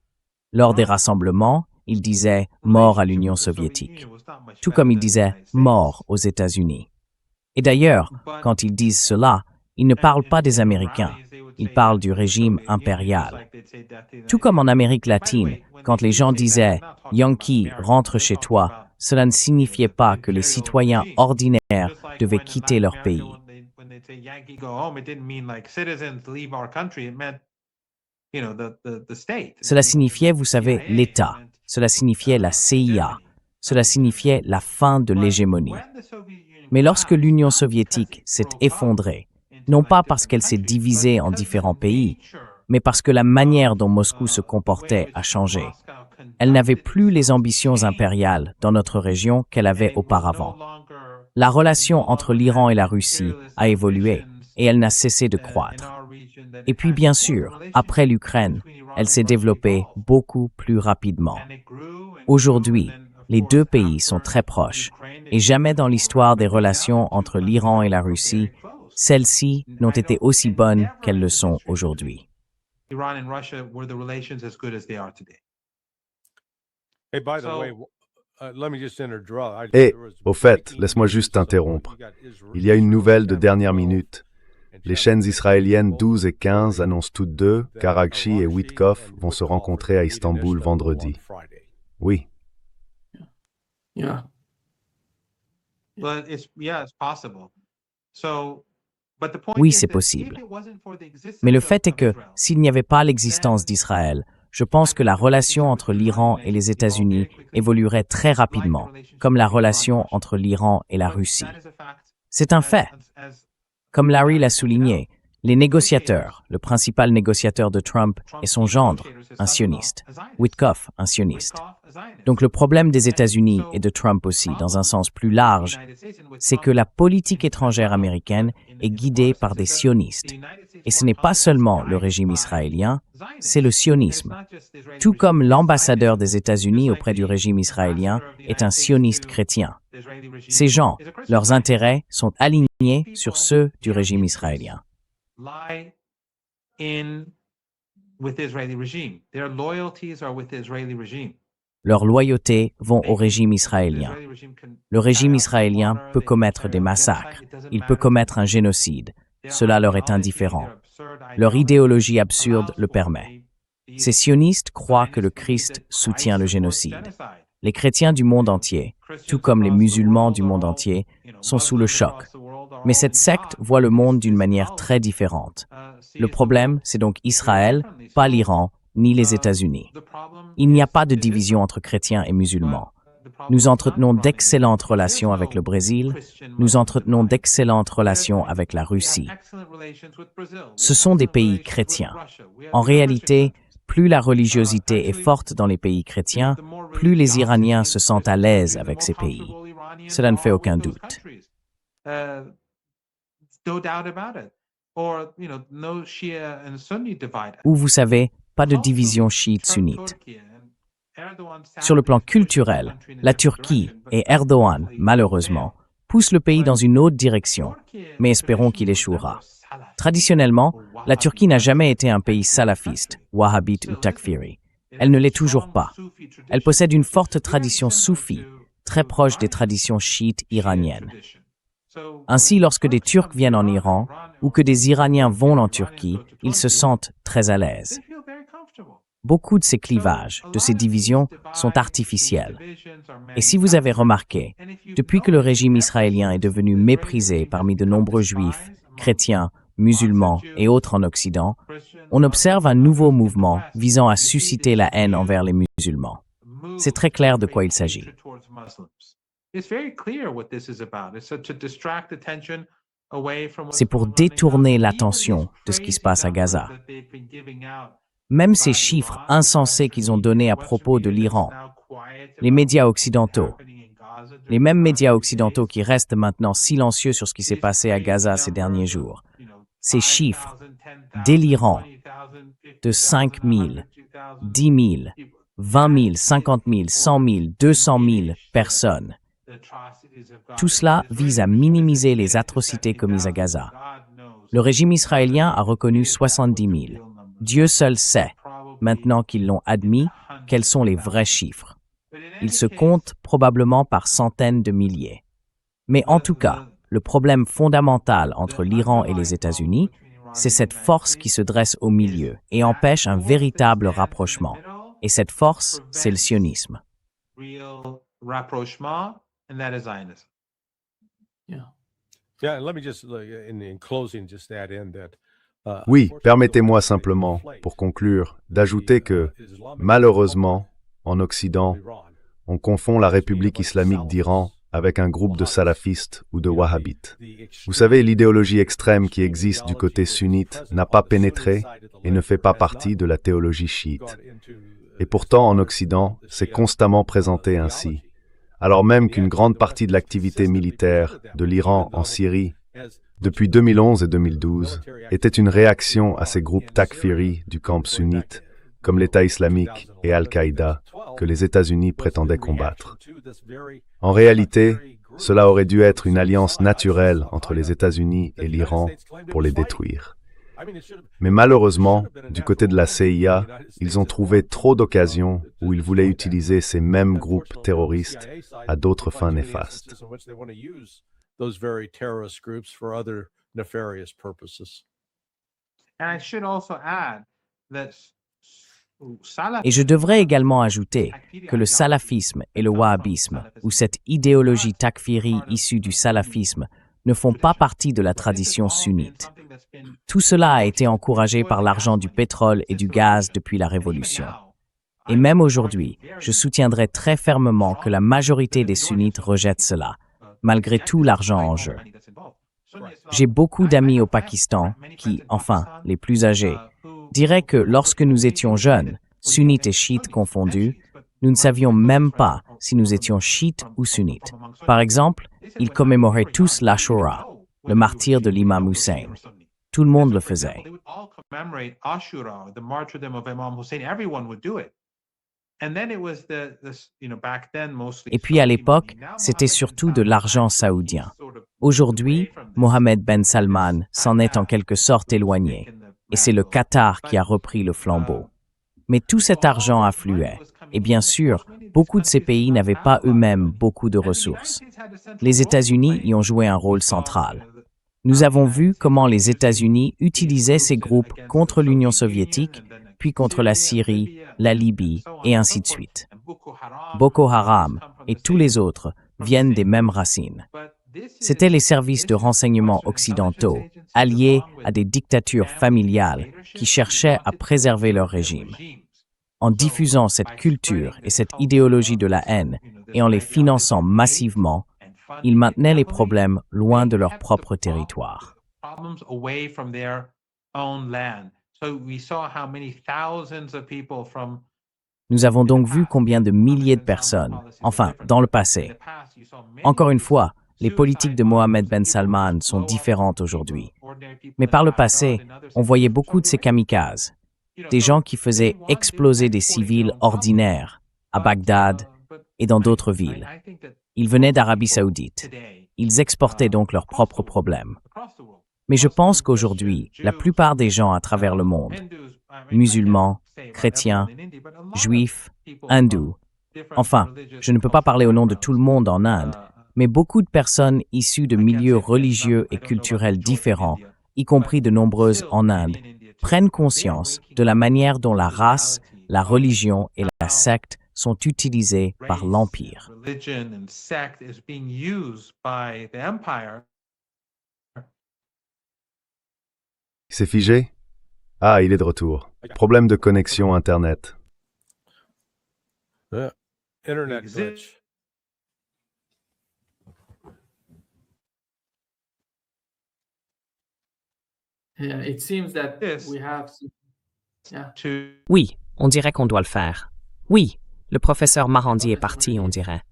Lors des rassemblements, ils disaient « mort à l'Union soviétique », tout comme ils disaient « mort aux États-Unis ». Et d'ailleurs, quand ils disent cela, ils ne parlent pas des Américains, ils parlent du régime impérial. Tout comme en Amérique latine, quand les gens disaient « Yankee, rentre chez toi », cela ne signifiait pas que les citoyens ordinaires devaient quitter leur pays. Cela signifiait, vous savez, l'État. Cela signifiait la CIA. Cela signifiait la fin de l'hégémonie. Mais lorsque l'Union soviétique s'est effondrée, non pas parce qu'elle s'est divisée en différents pays, mais parce que la manière dont Moscou se comportait a changé. Elle n'avait plus les ambitions impériales dans notre région qu'elle avait auparavant. La relation entre l'Iran et la Russie a évolué et elle n'a cessé de croître. Et puis bien sûr, après l'Ukraine, elle s'est développée beaucoup plus rapidement. Aujourd'hui, les deux pays sont très proches et jamais dans l'histoire des relations entre l'Iran et la Russie, celles-ci n'ont été aussi bonnes qu'elles le sont aujourd'hui. Et, au fait, laisse-moi juste t'interrompre. Il y a une nouvelle de dernière minute. Les chaînes israéliennes 12 et 15 annoncent toutes deux qu'Aragchi et Witkoff vont se rencontrer à Istanbul vendredi. Oui. Oui, c'est possible. Mais le fait est que, s'il n'y avait pas l'existence d'Israël, je pense que la relation entre l'Iran et les États-Unis évoluerait très rapidement, comme la relation entre l'Iran et la Russie. C'est un fait. Comme Larry l'a souligné, les négociateurs, le principal négociateur de Trump est son gendre, un sioniste, Witkoff, un sioniste. Donc le problème des États-Unis et de Trump aussi, dans un sens plus large, c'est que la politique étrangère américaine est guidée par des sionistes. Et ce n'est pas seulement le régime israélien, c'est le sionisme. Tout comme l'ambassadeur des États-Unis auprès du régime israélien est un sioniste chrétien. Ces gens, leurs intérêts sont alignés sur ceux du régime israélien. Leurs loyautés vont au régime israélien. Le régime israélien peut commettre des massacres, il peut commettre un génocide. Cela leur est indifférent. Leur idéologie absurde le permet. Ces sionistes croient que le Christ soutient le génocide. Les chrétiens du monde entier, tout comme les musulmans du monde entier, sont sous le choc. Mais cette secte voit le monde d'une manière très différente. Le problème, c'est donc Israël, pas l'Iran, ni les États-Unis. Il n'y a pas de division entre chrétiens et musulmans. Nous entretenons d'excellentes relations avec le Brésil, nous entretenons d'excellentes relations avec la Russie. Ce sont des pays chrétiens. En réalité, plus la religiosité est forte dans les pays chrétiens, plus les Iraniens se sentent à l'aise avec ces pays. Cela ne fait aucun doute. Ou vous savez, pas de division chiite-sunnite. Sur le plan culturel, la Turquie et Erdogan, malheureusement, poussent le pays dans une autre direction, mais espérons qu'il échouera. Traditionnellement, la Turquie n'a jamais été un pays salafiste, wahhabite ou takfiri. Elle ne l'est toujours pas. Elle possède une forte tradition soufie, très proche des traditions chiites iraniennes. Ainsi, lorsque des Turcs viennent en Iran ou que des Iraniens vont en Turquie, ils se sentent très à l'aise. Beaucoup de ces clivages, de ces divisions, sont artificiels. Et si vous avez remarqué, depuis que le régime israélien est devenu méprisé parmi de nombreux juifs, chrétiens, musulmans et autres en Occident, on observe un nouveau mouvement visant à susciter la haine envers les musulmans. C'est très clair de quoi il s'agit. C'est pour détourner l'attention de ce qui se passe à Gaza. Même ces chiffres insensés qu'ils ont donnés à propos de l'Iran, les médias occidentaux, les mêmes médias occidentaux qui restent maintenant silencieux sur ce qui s'est passé à Gaza ces derniers jours, ces chiffres délirants de 5 000, 10 000, 20 000, 50 000, 100 000, 200 000 personnes. Tout cela vise à minimiser les atrocités commises à Gaza. Le régime israélien a reconnu 70 000. Dieu seul sait, maintenant qu'ils l'ont admis, quels sont les vrais chiffres. Ils se comptent probablement par centaines de milliers. Mais en tout cas, le problème fondamental entre l'Iran et les États-Unis, c'est cette force qui se dresse au milieu et empêche un véritable rapprochement. Et cette force, c'est le sionisme. Oui, permettez-moi simplement, pour conclure, d'ajouter que, malheureusement, en Occident, on confond la République islamique d'Iran avec un groupe de salafistes ou de wahhabites. Vous savez, l'idéologie extrême qui existe du côté sunnite n'a pas pénétré et ne fait pas partie de la théologie chiite. Et pourtant, en Occident, c'est constamment présenté ainsi, alors même qu'une grande partie de l'activité militaire de l'Iran en Syrie, depuis 2011 et 2012, était une réaction à ces groupes takfiri du camp sunnite, comme l'État islamique et Al-Qaïda, que les États-Unis prétendaient combattre. En réalité, cela aurait dû être une alliance naturelle entre les États-Unis et l'Iran pour les détruire. Mais malheureusement, du côté de la CIA, ils ont trouvé trop d'occasions où ils voulaient utiliser ces mêmes groupes terroristes à d'autres fins néfastes. Et je devrais également ajouter que le salafisme et le wahhabisme, ou cette idéologie takfiri issue du salafisme, ne font pas partie de la tradition sunnite. Tout cela a été encouragé par l'argent du pétrole et du gaz depuis la Révolution. Et même aujourd'hui, je soutiendrai très fermement que la majorité des sunnites rejettent cela, malgré tout l'argent en jeu. J'ai beaucoup d'amis au Pakistan qui, enfin, les plus âgés, diraient que lorsque nous étions jeunes, sunnites et chiites confondus, nous ne savions même pas si nous étions chiites ou sunnites. Par exemple, ils commémoraient tous l'Ashura, le martyre de l'imam Hussein. Tout le monde le faisait. Et puis à l'époque, c'était surtout de l'argent saoudien. Aujourd'hui, Mohammed Ben Salman s'en est en quelque sorte éloigné, et c'est le Qatar qui a repris le flambeau. Mais tout cet argent affluait, et bien sûr, beaucoup de ces pays n'avaient pas eux-mêmes beaucoup de ressources. Les États-Unis y ont joué un rôle central. Nous avons vu comment les États-Unis utilisaient ces groupes contre l'Union soviétique, puis contre la Syrie, la Libye, et ainsi de suite. Boko Haram et tous les autres viennent des mêmes racines. C'étaient les services de renseignement occidentaux, alliés à des dictatures familiales qui cherchaient à préserver leur régime. En diffusant cette culture et cette idéologie de la haine et en les finançant massivement, ils maintenaient les problèmes loin de leur propre territoire. Nous avons donc vu combien de milliers de personnes, enfin, dans le passé. Encore une fois, les politiques de Mohammed Ben Salman sont différentes aujourd'hui. Mais par le passé, on voyait beaucoup de ces kamikazes, des gens qui faisaient exploser des civils ordinaires à Bagdad et dans d'autres villes. Ils venaient d'Arabie Saoudite. Ils exportaient donc leurs propres problèmes. Mais je pense qu'aujourd'hui, la plupart des gens à travers le monde, musulmans, chrétiens, juifs, hindous, enfin, je ne peux pas parler au nom de tout le monde en Inde, mais beaucoup de personnes issues de milieux religieux et culturels différents, y compris de nombreuses en Inde, prennent conscience de la manière dont la race, la religion et la secte sont utilisées par l'Empire. C'est figé? Ah, il est de retour. Problème de connexion Internet. Internet glitch. Yeah, it seems that Yes. we have to Oui, on dirait qu'on doit le faire. Oui, le professeur Marandi est parti, on dirait.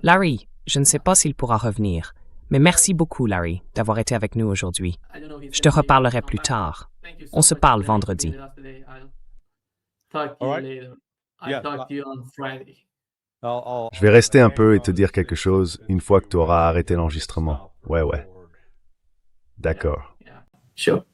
Larry, je ne sais pas s'il pourra revenir, mais merci beaucoup, Larry, d'avoir été avec nous aujourd'hui. Je te reparlerai plus tard. On se parle vendredi. Talk to All you right. later. Yeah, I'll talk to you on Friday. Je vais rester un peu et te dire quelque chose une fois que tu auras arrêté l'enregistrement. Ouais. D'accord. Yeah. Sure.